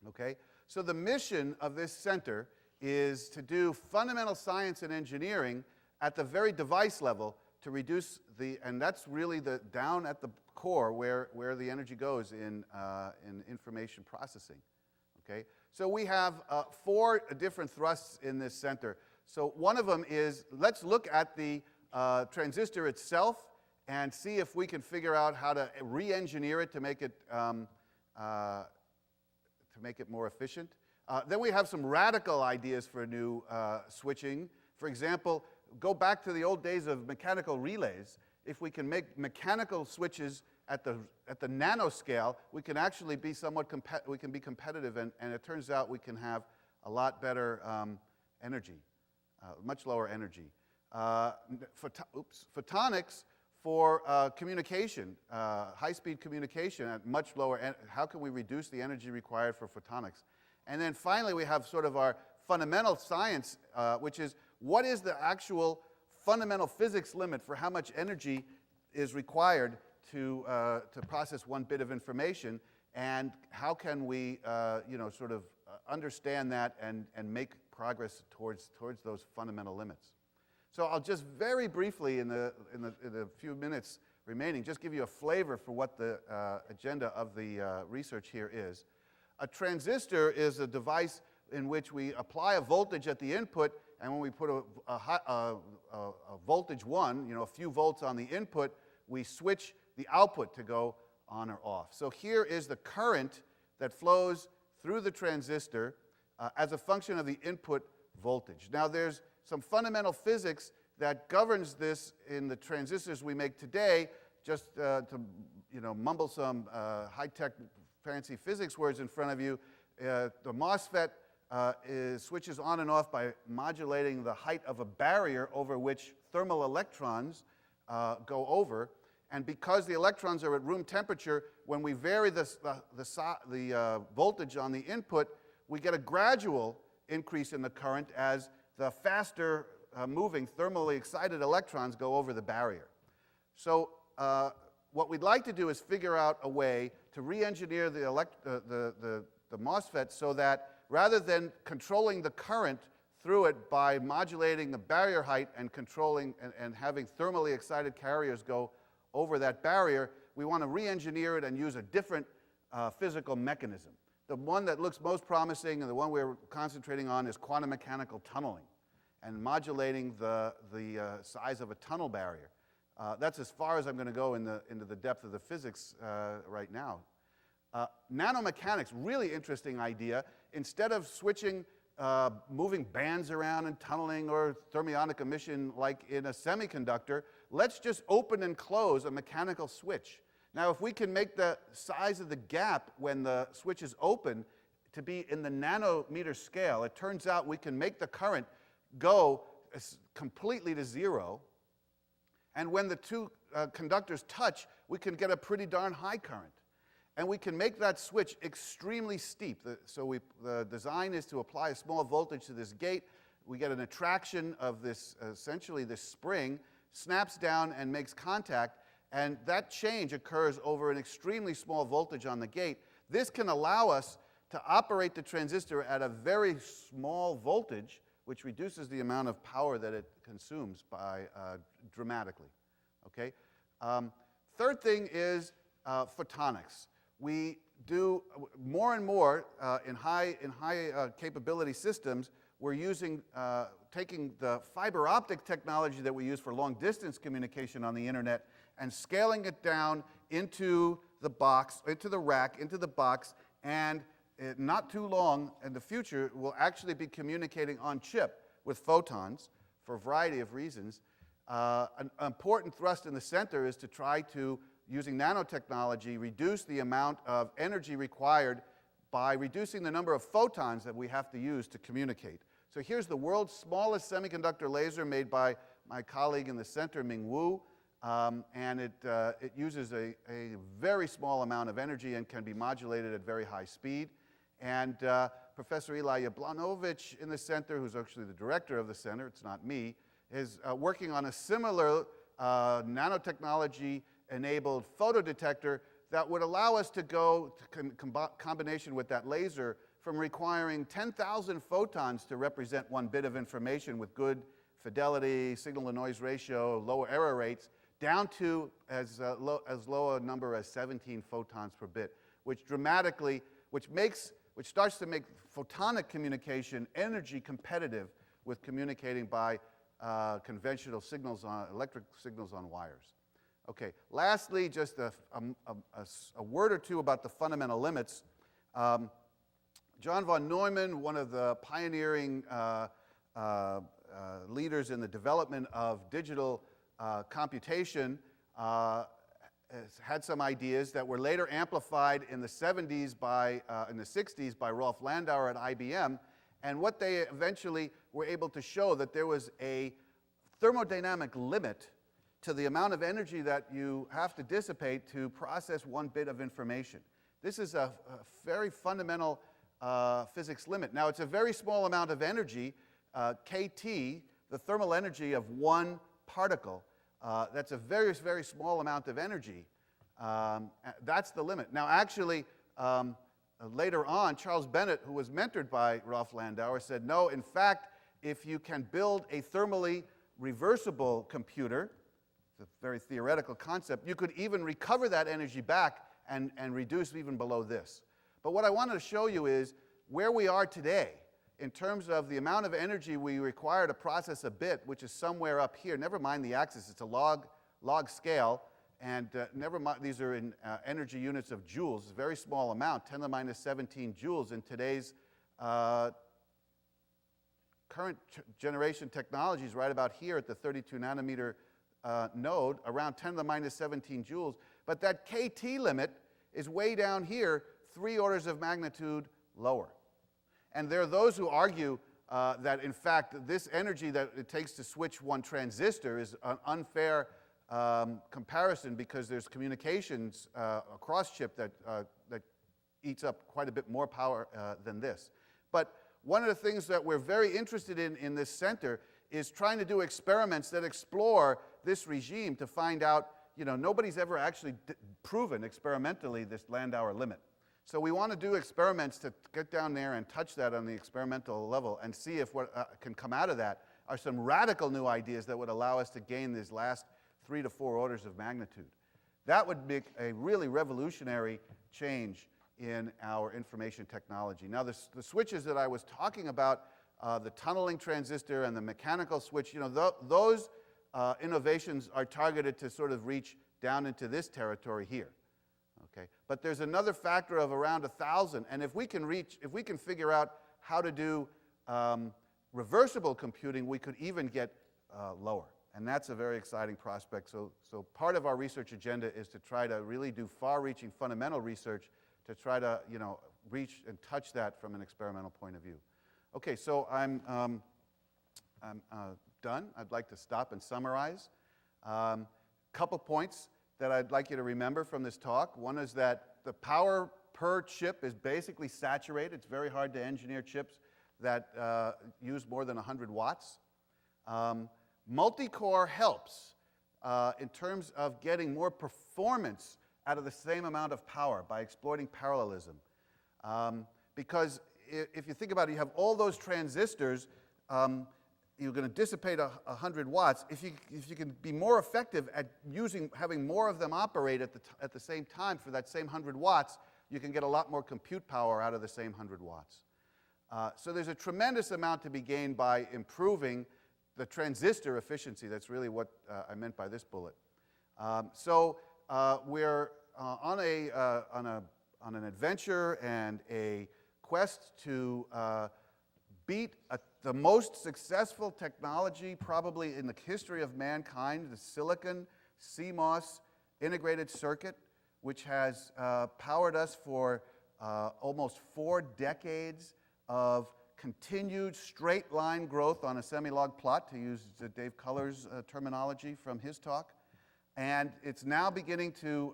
Okay? So the mission of this center is to do fundamental science and engineering at the very device level to reduce and that's really down at the core where the energy goes in information processing. Okay? So we have 4 different thrusts in this center. So one of them is, let's look at the transistor itself and see if we can figure out how to re-engineer it to make it more efficient. Then we have some radical ideas for new switching. For example, go back to the old days of mechanical relays. If we can make mechanical switches at the nanoscale, we can actually be competitive, and it turns out we can have a lot better energy. Much lower energy. Photonics for communication, high-speed communication at much lower. How can we reduce the energy required for photonics? And then finally, we have sort of our fundamental science, which is what is the actual fundamental physics limit for how much energy is required to process one bit of information, and how can we sort of understand that and make progress towards those fundamental limits. So I'll just very briefly in the few minutes remaining just give you a flavor for what the agenda of the research here is. A transistor is a device in which we apply a voltage at the input, and when we put a voltage 1, a few volts on the input, we switch the output to go on or off. So here is the current that flows through the transistor as a function of the input voltage. Now there's some fundamental physics that governs this in the transistors we make today. Just to mumble some high-tech fancy physics words in front of you, the MOSFET switches on and off by modulating the height of a barrier over which thermal electrons go over. And because the electrons are at room temperature, when we vary the voltage on the input, we get a gradual increase in the current as the faster moving thermally excited electrons go over the barrier. So what we'd like to do is figure out a way to re-engineer the MOSFET so that rather than controlling the current through it by modulating the barrier height and controlling and having thermally excited carriers go over that barrier, we want to re-engineer it and use a different physical mechanism. The one that looks most promising and the one we're concentrating on is quantum mechanical tunneling and modulating the size of a tunnel barrier. That's as far as I'm going to go into the depth of the physics right now. Nanomechanics, really interesting idea. Instead of switching, moving bands around and tunneling or thermionic emission like in a semiconductor, let's just open and close a mechanical switch. Now, if we can make the size of the gap when the switch is open to be in the nanometer scale, it turns out we can make the current go completely to zero. And when the two conductors touch, we can get a pretty darn high current. And we can make that switch extremely steep. The design is to apply a small voltage to this gate. We get an attraction of this, essentially this spring, snaps down and makes contact. And that change occurs over an extremely small voltage on the gate. This can allow us to operate the transistor at a very small voltage, which reduces the amount of power that it consumes by dramatically. Okay? Third thing is photonics. We do more and more in high capability systems. We're using taking the fiber optic technology that we use for long distance communication on the internet and scaling it down into the box, into the rack, into the box, and not too long in the future, we'll actually be communicating on chip with photons for a variety of reasons. An important thrust in the center is to try to, using nanotechnology, reduce the amount of energy required by reducing the number of photons that we have to use to communicate. So here's the world's smallest semiconductor laser made by my colleague in the center, Ming Wu. And it uses a very small amount of energy and can be modulated at very high speed. And Professor Eli Jablanovic in the center, who's actually the director of the center, it's not me, is working on a similar nanotechnology-enabled photodetector that would allow us to go to combination with that laser from requiring 10,000 photons to represent 1 bit of information with good fidelity, signal-to-noise ratio, lower error rates, down to as low a number as 17 photons per bit, which dramatically, which starts to make photonic communication energy competitive with communicating by conventional signals electric signals on wires. Okay, lastly, just a word or two about the fundamental limits. John von Neumann, one of the pioneering leaders in the development of digital computation, had some ideas that were later amplified in the 70s in the 60s by Rolf Landauer at IBM. And what they eventually were able to show that there was a thermodynamic limit to the amount of energy that you have to dissipate to process 1 bit of information. This is a very fundamental physics limit. Now, it's a very small amount of energy, kT, the thermal energy of 1 particle. That's a very, very small amount of energy. That's the limit. Now, actually, later on, Charles Bennett, who was mentored by Rolf Landauer, said, no, in fact, if you can build a thermally reversible computer, it's a very theoretical concept, you could even recover that energy back and reduce even below this. But what I wanted to show you is where we are today in terms of the amount of energy we require to process a bit, which is somewhere up here. Never mind the axis, it's a log scale, and never mind, these are in energy units of joules. It's a very small amount, 10 to the minus 17 joules in today's current generation technologies right about here at the 32 nanometer node, around 10 to the minus 17 joules. But that kT limit is way down here, 3 orders of magnitude lower. And there are those who argue that, in fact, this energy that it takes to switch 1 transistor is an unfair comparison because there's communications across chip that eats up quite a bit more power than this. But one of the things that we're very interested in this center is trying to do experiments that explore this regime to find out, nobody's ever actually proven experimentally this Landauer limit. So we want to do experiments to get down there and touch that on the experimental level and see if what can come out of that are some radical new ideas that would allow us to gain these last 3 to 4 orders of magnitude. That would make a really revolutionary change in our information technology. Now, the switches that I was talking about, the tunneling transistor and the mechanical switch, you know, those innovations are targeted to sort of reach down into this territory here. Okay? But there's another factor of around 1,000, and if we can figure out how to do reversible computing, we could even get lower. And that's a very exciting prospect. So part of our research agenda is to try to really do far-reaching fundamental research to try to, you know, reach and touch that from an experimental point of view. Okay, so I'm done. I'd like to stop and summarize. Couple points that I'd like you to remember from this talk. One is that the power per chip is basically saturated. It's very hard to engineer chips that use more than 100 watts. Multi-core helps in terms of getting more performance out of the same amount of power by exploiting parallelism. Because if you think about it, you have all those transistors, you're going to dissipate 100 watts. If you can be more effective at having more of them operate at the same time for that same 100 watts, you can get a lot more compute power out of the same 100 watts. So there's a tremendous amount to be gained by improving the transistor efficiency. That's really what I meant by this bullet. We're on an adventure and a quest to beat the most successful technology probably in the history of mankind, the silicon CMOS integrated circuit, which has powered us for almost 4 decades of continued straight line growth on a semi-log plot, to use Dave Culler's terminology from his talk. And it's now beginning to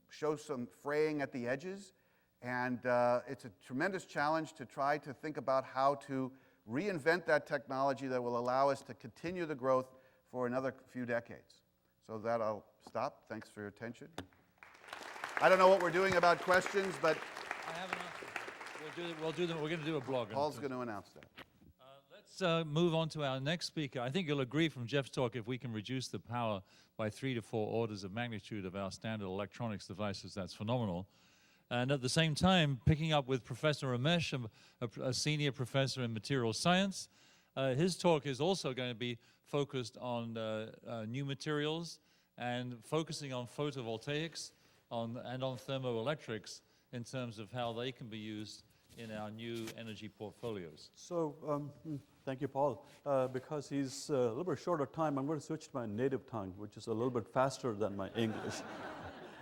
show some fraying at the edges. And it's a tremendous challenge to try to think about how to reinvent that technology that will allow us to continue the growth for another few decades. So that I'll stop. Thanks for your attention. I don't know what we're doing about questions, but I have an answer. We'll do them. We're going to do a blog. Paul's going to announce that. Let's move on to our next speaker. I think you'll agree from Jeff's talk, if we can reduce the power by 3 to 4 orders of magnitude of our standard electronics devices, that's phenomenal. And at the same time, picking up with Professor Ramesh, a senior professor in material science, his talk is also going to be focused on new materials and focusing on photovoltaics and on thermoelectrics in terms of how they can be used in our new energy portfolios. So, thank you, Paul. Because he's a little bit short of time, I'm going to switch to my native tongue, which is a little bit faster than my English.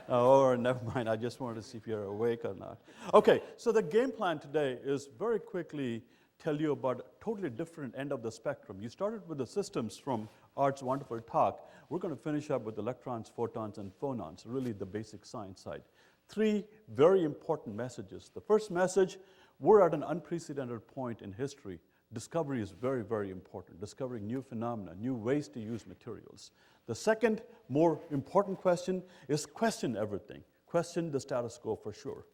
Or never mind, I just wanted to see if you're awake or not. Okay, so the game plan today is very quickly tell you about a totally different end of the spectrum. You started with the systems from Art's wonderful talk. We're going to finish up with electrons, photons, and phonons, really the basic science side. 3 very important messages. The first message, we're at an unprecedented point in history. Discovery is very, very important. Discovering new phenomena, new ways to use materials. The second, more important question is question everything. Question the status quo for sure.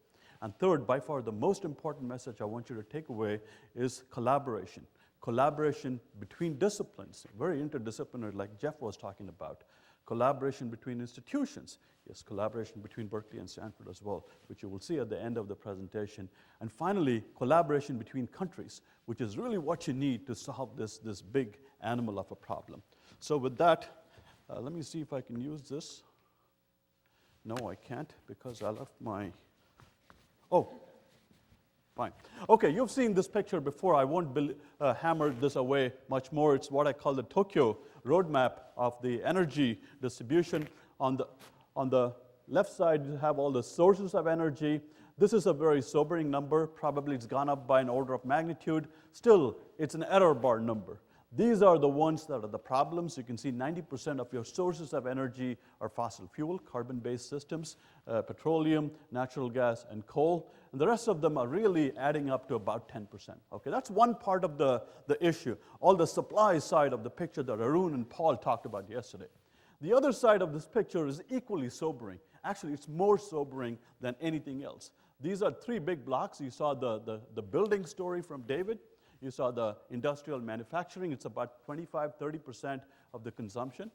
And third, by far the most important message I want you to take away is collaboration. Collaboration between disciplines, very interdisciplinary like Jeff was talking about. Collaboration between institutions. Yes, collaboration between Berkeley and Stanford as well, which you will see at the end of the presentation. And finally, collaboration between countries, which is really what you need to solve this big animal of a problem. So with that, let me see if I can use this. No, I can't because I left my, fine. Okay, you've seen this picture before. I won't hammer this away much more. It's what I call the Tokyo roadmap of the energy distribution. On the left side, you have all the sources of energy. This is a very sobering number. Probably it's gone up by an order of magnitude. Still, it's an error bar number. These are the ones that are the problems. You can see 90% of your sources of energy are fossil fuel, carbon-based systems, petroleum, natural gas, and coal. And the rest of them are really adding up to about 10%. Okay, that's one part of the issue. All the supply side of the picture that Arun and Paul talked about yesterday. The other side of this picture is equally sobering. Actually, it's more sobering than anything else. These are three big blocks. You saw the building story from David. You saw the industrial manufacturing. It's about 25-30% of the consumption.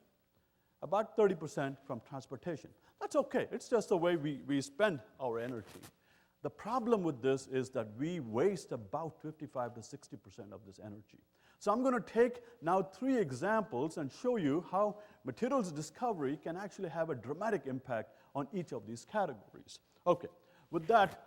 About 30% from transportation. That's okay. It's just the way we spend our energy. The problem with this is that we waste about 55 to 60% of this energy. So I'm going to take now 3 examples and show you how materials discovery can actually have a dramatic impact on each of these categories. Okay, with that,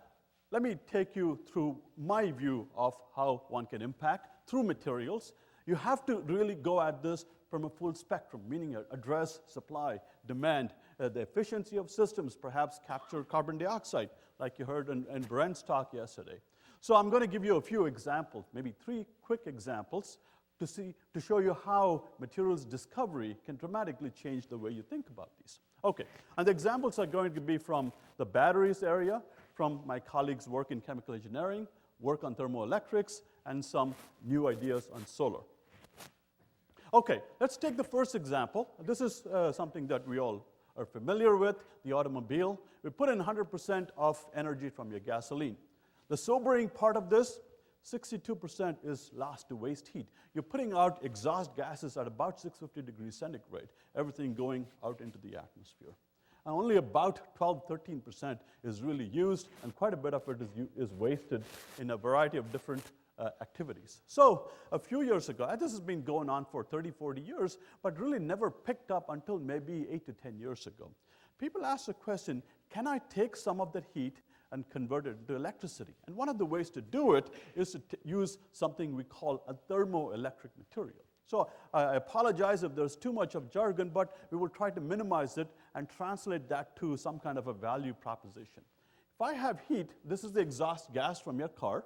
let me take you through my view of how one can impact through materials. You have to really go at this from a full spectrum, meaning address supply, demand, the efficiency of systems, perhaps capture carbon dioxide, like you heard in Brent's talk yesterday. So I'm going to give you a few examples, maybe 3 quick examples, to show you how materials discovery can dramatically change the way you think about these. Okay, and the examples are going to be from the batteries area, from my colleagues' work in chemical engineering, work on thermoelectrics, and some new ideas on solar. Okay, let's take the first example. This is something that we all are familiar with, the automobile. We put in 100% of energy from your gasoline. The sobering part of this, 62% is lost to waste heat. You're putting out exhaust gases at about 650 degrees centigrade, everything going out into the atmosphere. And only about 12-13% is really used, and quite a bit of it is wasted in a variety of different activities. So a few years ago, and this has been going on for 30-40 years, but really never picked up until maybe 8 to 10 years ago. People asked the question, can I take some of that heat and convert it into electricity? And one of the ways to do it is to use something we call a thermoelectric material. So I apologize if there's too much of jargon, but we will try to minimize it and translate that to some kind of a value proposition. If I have heat, this is the exhaust gas from your car.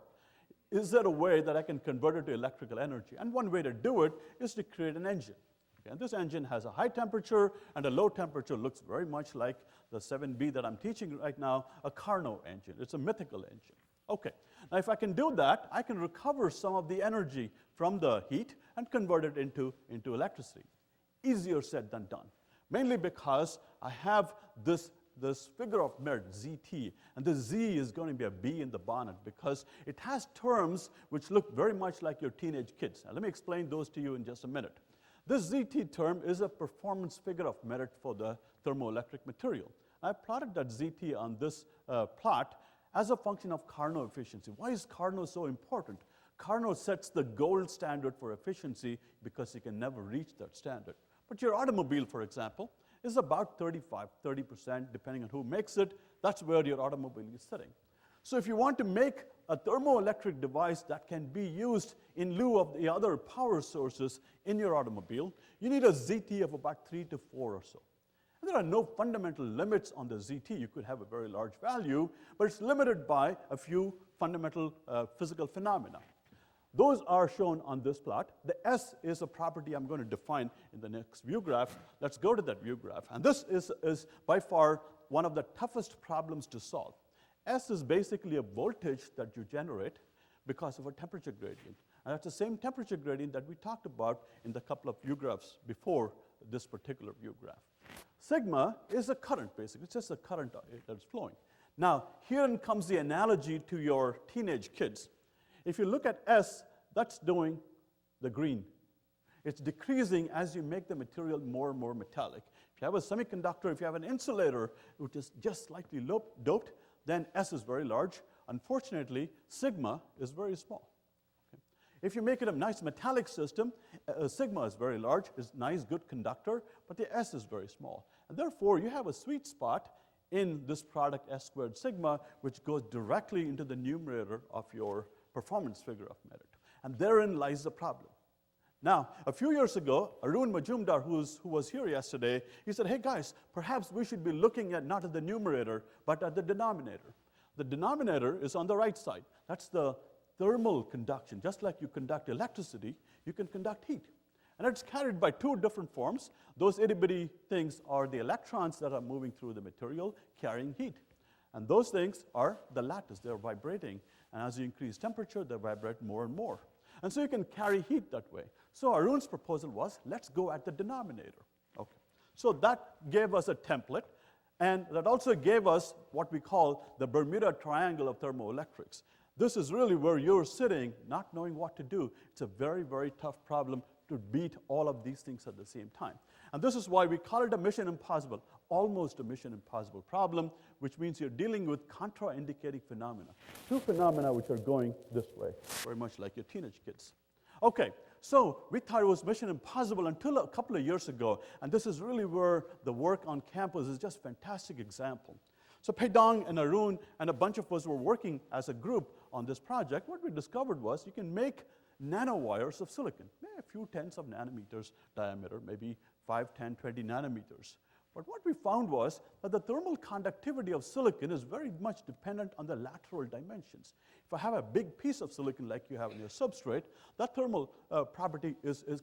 Is there a way that I can convert it to electrical energy? And one way to do it is to create an engine. Okay, and this engine has a high temperature and a low temperature, looks very much like the 7B that I'm teaching right now, a Carnot engine. It's a mythical engine. Okay, now if I can do that, I can recover some of the energy from the heat and convert it into electricity. Easier said than done, mainly because I have this figure of merit, ZT, and the Z is going to be a B in the bonnet because it has terms which look very much like your teenage kids. Now let me explain those to you in just a minute. This ZT term is a performance figure of merit for the thermoelectric material. I plotted that ZT on this plot as a function of Carnot efficiency. Why is Carnot so important? Carnot sets the gold standard for efficiency because you can never reach that standard. But your automobile, for example, is about 30% depending on who makes it. That's where your automobile is sitting. So if you want to make a thermoelectric device that can be used in lieu of the other power sources in your automobile, you need a ZT of about 3 to 4 or so. And there are no fundamental limits on the ZT. You could have a very large value, but it's limited by a few fundamental physical phenomena. Those are shown on this plot. The S is a property I'm going to define in the next view graph. Let's go to that view graph. And this is by far one of the toughest problems to solve. S is basically a voltage that you generate because of a temperature gradient. And that's the same temperature gradient that we talked about in the couple of view graphs before this particular view graph. Sigma is a current, basically. It's just a current that's flowing. Now, here comes the analogy to your teenage kids. If you look at S, that's doing the green. It's decreasing as you make the material more and more metallic. If you have a semiconductor, if you have an insulator, which is just slightly doped, then S is very large. Unfortunately, sigma is very small. Okay? If you make it a nice metallic system, sigma is very large, it's a nice, good conductor, but the S is very small. And therefore, you have a sweet spot in this product S squared sigma, which goes directly into the numerator of your performance figure of merit. And therein lies the problem. Now, a few years ago, Arun Majumdar, who was here yesterday, he said, hey guys, perhaps we should be looking at not at the numerator, but at the denominator. The denominator is on the right side. That's the thermal conduction. Just like you conduct electricity, you can conduct heat. And it's carried by 2 different forms. Those itty-bitty things are the electrons that are moving through the material, carrying heat. And those things are the lattice. They're vibrating. And as you increase temperature, they vibrate more and more. And so you can carry heat that way. So Arun's proposal was, let's go at the denominator. Okay. So that gave us a template. And that also gave us what we call the Bermuda Triangle of thermoelectrics. This is really where you're sitting, not knowing what to do. It's a very, very tough problem to beat all of these things at the same time. And this is why we call it a mission impossible, almost a mission impossible problem, which means you're dealing with contraindicating phenomena. Two phenomena which are going this way, very much like your teenage kids. Okay, so we thought it was mission impossible until a couple of years ago, and this is really where the work on campus is just a fantastic example. So Peidong and Arun and a bunch of us were working as a group on this project. What we discovered was you can make nanowires of silicon, a few tens of nanometers diameter, maybe 5, 10, 20 nanometers. But what we found was that the thermal conductivity of silicon is very much dependent on the lateral dimensions. If I have a big piece of silicon like you have in your substrate, that thermal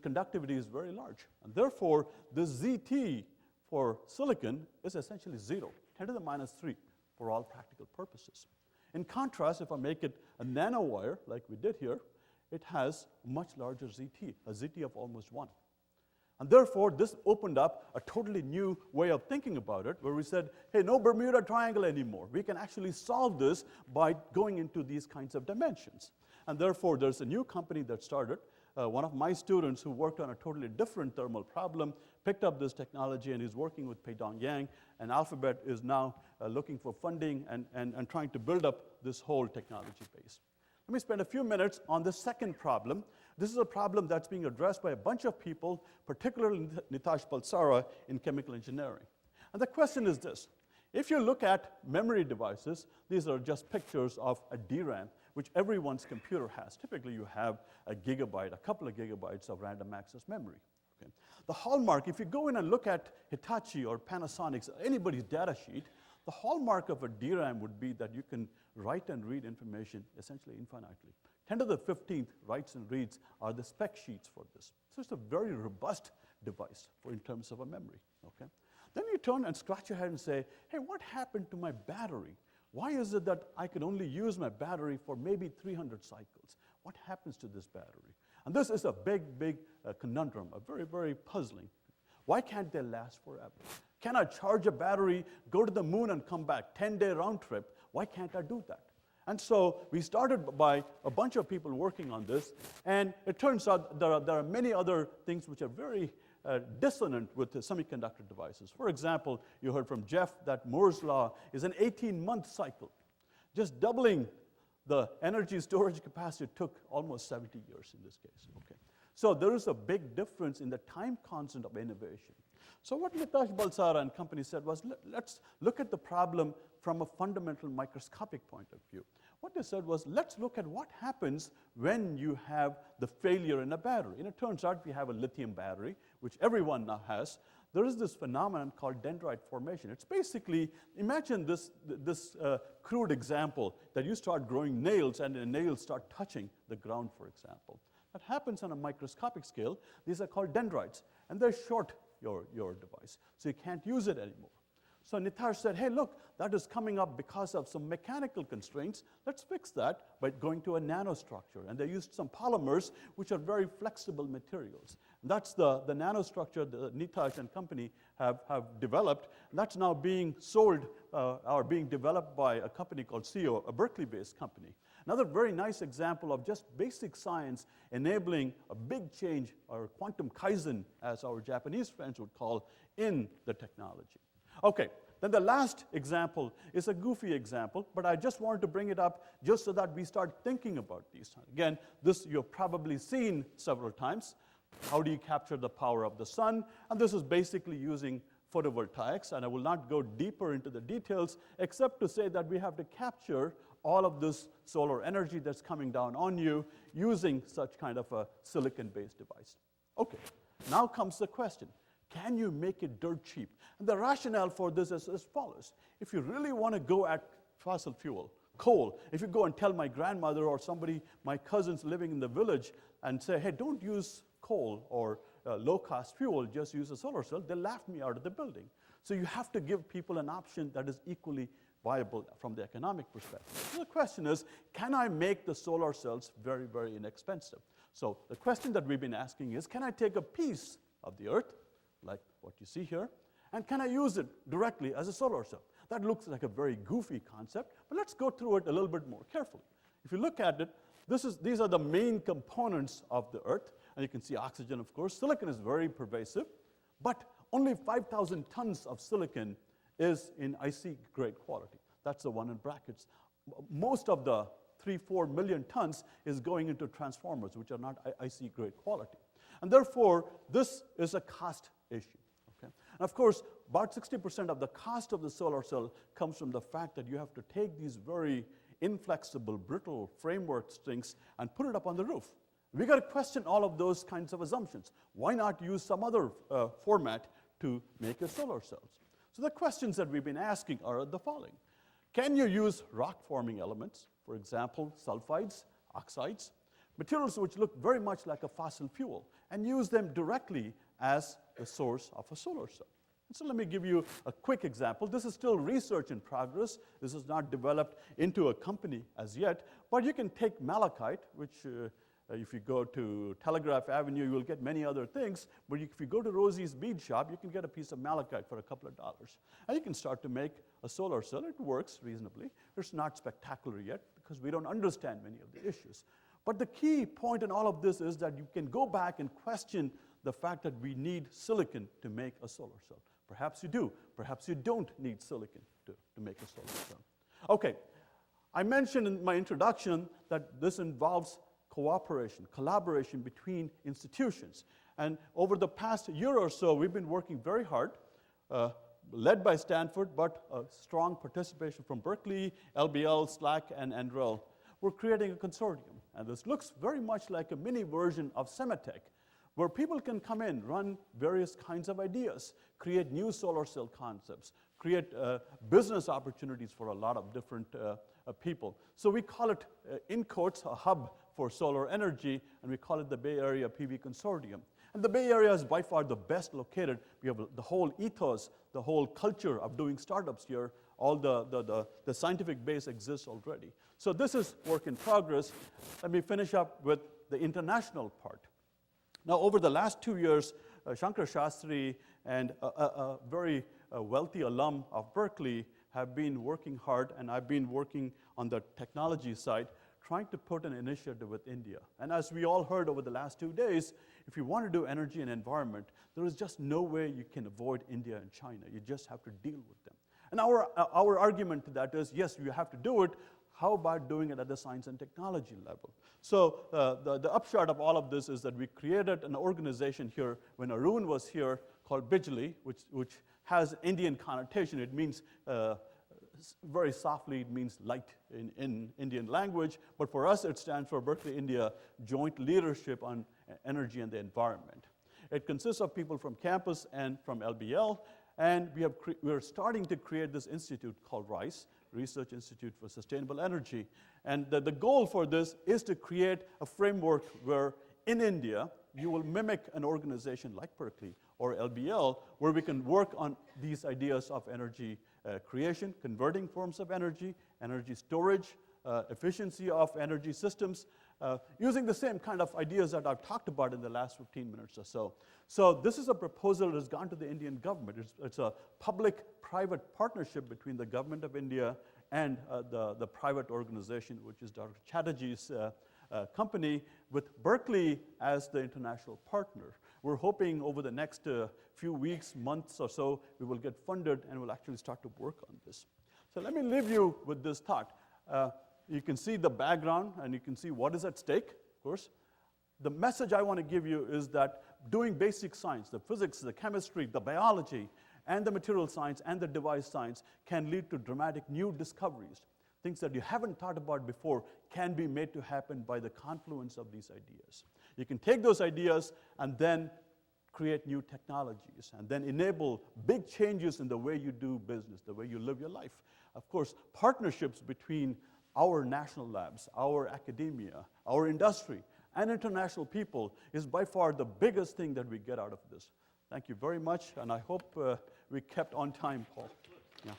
conductivity is very large. And therefore, the ZT for silicon is essentially 0, 10 to the minus 3 for all practical purposes. In contrast, if I make it a nanowire like we did here, it has a much larger ZT, a ZT of almost 1. And therefore, this opened up a totally new way of thinking about it, where we said, hey, no Bermuda Triangle anymore. We can actually solve this by going into these kinds of dimensions. And therefore, there's a new company that started. One of my students who worked on a totally different thermal problem picked up this technology and is working with Peidong Yang, and Alphabet is now looking for funding and trying to build up this whole technology base. Let me spend a few minutes on the second problem. This is a problem that's being addressed by a bunch of people, particularly Nitesh Balsara in chemical engineering. And the question is this. If you look at memory devices, these are just pictures of a DRAM, which everyone's computer has. Typically, you have a gigabyte, a couple of gigabytes of random access memory. Okay. The hallmark, if you go in and look at Hitachi or Panasonic's, anybody's data sheet, the hallmark of a DRAM would be that you can write and read information essentially infinitely. 10 to the 15th writes and reads are the spec sheets for this. So it's a very robust device in terms of a memory. Okay? Then you turn and scratch your head and say, hey, what happened to my battery? Why is it that I can only use my battery for maybe 300 cycles? What happens to this battery? And this is a big, big conundrum, a very, very puzzling. Why can't they last forever? Can I charge a battery, go to the moon and come back, 10-day round trip? Why can't I do that? And so we started by a bunch of people working on this, and it turns out there are many other things which are very dissonant with the semiconductor devices. For example, you heard from Jeff that Moore's law is an 18-month cycle. Just doubling the energy storage capacity took almost 70 years in this case. Okay. So there is a big difference in the time constant of innovation. So what Nitesh Balsara and company said was, let's look at the problem from a fundamental microscopic point of view. What they said was, let's look at what happens when you have the failure in a battery. And it turns out we have a lithium battery, which everyone now has. There is this phenomenon called dendrite formation. It's basically, imagine this crude example that you start growing nails and the nails start touching the ground, for example. That happens on a microscopic scale. These are called dendrites, and they short your device, so you can't use it anymore. So Nitesh said, hey, look, that is coming up because of some mechanical constraints. Let's fix that by going to a nanostructure. And they used some polymers, which are very flexible materials. And that's the nanostructure that Nitesh and company have developed. And that's now being sold or being developed by a company called CO, a Berkeley-based company. Another very nice example of just basic science enabling a big change, or quantum kaizen, as our Japanese friends would call, in the technology. Okay, then the last example is a goofy example, but I just wanted to bring it up just so that we start thinking about these. Again, this you've probably seen several times. How do you capture the power of the sun? And this is basically using photovoltaics, and I will not go deeper into the details, except to say that we have to capture all of this solar energy that's coming down on you using such kind of a silicon-based device. Okay, now comes the question. Can you make it dirt cheap? And the rationale for this is as follows. If you really want to go at fossil fuel, coal, if you go and tell my grandmother or somebody, my cousins living in the village, and say, hey, don't use coal or low-cost fuel, just use a solar cell, they'll laugh me out of the building. So you have to give people an option that is equally viable from the economic perspective. So the question is, can I make the solar cells very, very inexpensive? So the question that we've been asking is, can I take a piece of the Earth, like what you see here, And can I use it directly as a solar cell? That looks like a very goofy concept, but let's go through it a little bit more carefully. If you look at it, these are the main components of the Earth. And you can see oxygen, of course. Silicon is very pervasive, but only 5,000 tons of silicon is in IC grade quality. That's the one in brackets. Most of the 3-4 million tons is going into transformers, which are not IC grade quality. And therefore, this is a cost issue. Okay? And of course, about 60% of the cost of the solar cell comes from the fact that you have to take these very inflexible, brittle framework strings and put it up on the roof. We got to question all of those kinds of assumptions. Why not use some other format to make your solar cells? So the questions that we've been asking are the following. Can you use rock-forming elements, for example, sulfides, oxides, materials which look very much like a fossil fuel, and use them directly as the source of a solar cell? And so let me give you a quick example. This is still research in progress. This is not developed into a company as yet, but you can take malachite, which if you go to Telegraph Avenue, you will get many other things, but if you go to Rosie's bead shop, you can get a piece of malachite for a couple of dollars. And you can start to make a solar cell. It works reasonably. It's not spectacular yet because we don't understand many of the issues. But the key point in all of this is that you can go back and question the fact that we need silicon to make a solar cell. Perhaps you do. Perhaps you don't need silicon to make a solar cell. Okay, I mentioned in my introduction that this involves cooperation, collaboration between institutions. And over the past year or so, we've been working very hard, led by Stanford, but a strong participation from Berkeley, LBL, SLAC, and NREL. We're creating a consortium. And this looks very much like a mini version of Sematech, where people can come in, run various kinds of ideas, create new solar cell concepts, create business opportunities for a lot of different people. So we call it, in quotes, a hub for solar energy, and we call it the Bay Area PV Consortium. And the Bay Area is by far the best located. We have the whole ethos, the whole culture of doing startups here. All the scientific base exists already. So this is work in progress. Let me finish up with the international part. Now, over the last 2 years, Shankar Shastri and a very wealthy alum of Berkeley have been working hard, and I've been working on the technology side, trying to put an initiative with India. And as we all heard over the last 2 days, if you want to do energy and environment, there is just no way you can avoid India and China. You just have to deal with them. And our argument to that is, yes, you have to do it. How about doing it at the science and technology level? So the upshot of all of this is that we created an organization here when Arun was here called Bijli, which has Indian connotation. It means, very softly, it means light in Indian language. But for us, it stands for Berkeley, India Joint Leadership on Energy and the Environment. It consists of people from campus and from LBL. And we're starting to create this institute called RISE, Research Institute for Sustainable Energy. And the goal for this is to create a framework where in India, you will mimic an organization like Berkeley or LBL, where we can work on these ideas of energy creation, converting forms of energy, energy storage, efficiency of energy systems, using the same kind of ideas that I've talked about in the last 15 minutes or so. So this is a proposal that has gone to the Indian government. It's a public-private partnership between the government of India and the private organization, which is Dr. Chatterjee's company, with Berkeley as the international partner. We're hoping over the next few weeks, months or so, we will get funded and we'll actually start to work on this. So let me leave you with this thought. You can see the background and you can see what is at stake, of course. The message I want to give you is that doing basic science, the physics, the chemistry, the biology, and the material science and the device science can lead to dramatic new discoveries. Things that you haven't thought about before can be made to happen by the confluence of these ideas. You can take those ideas and then create new technologies and then enable big changes in the way you do business, the way you live your life. Of course, partnerships between our national labs, our academia, our industry, and international people is by far the biggest thing that we get out of this. Thank you very much, and I hope we kept on time, Paul. Yeah.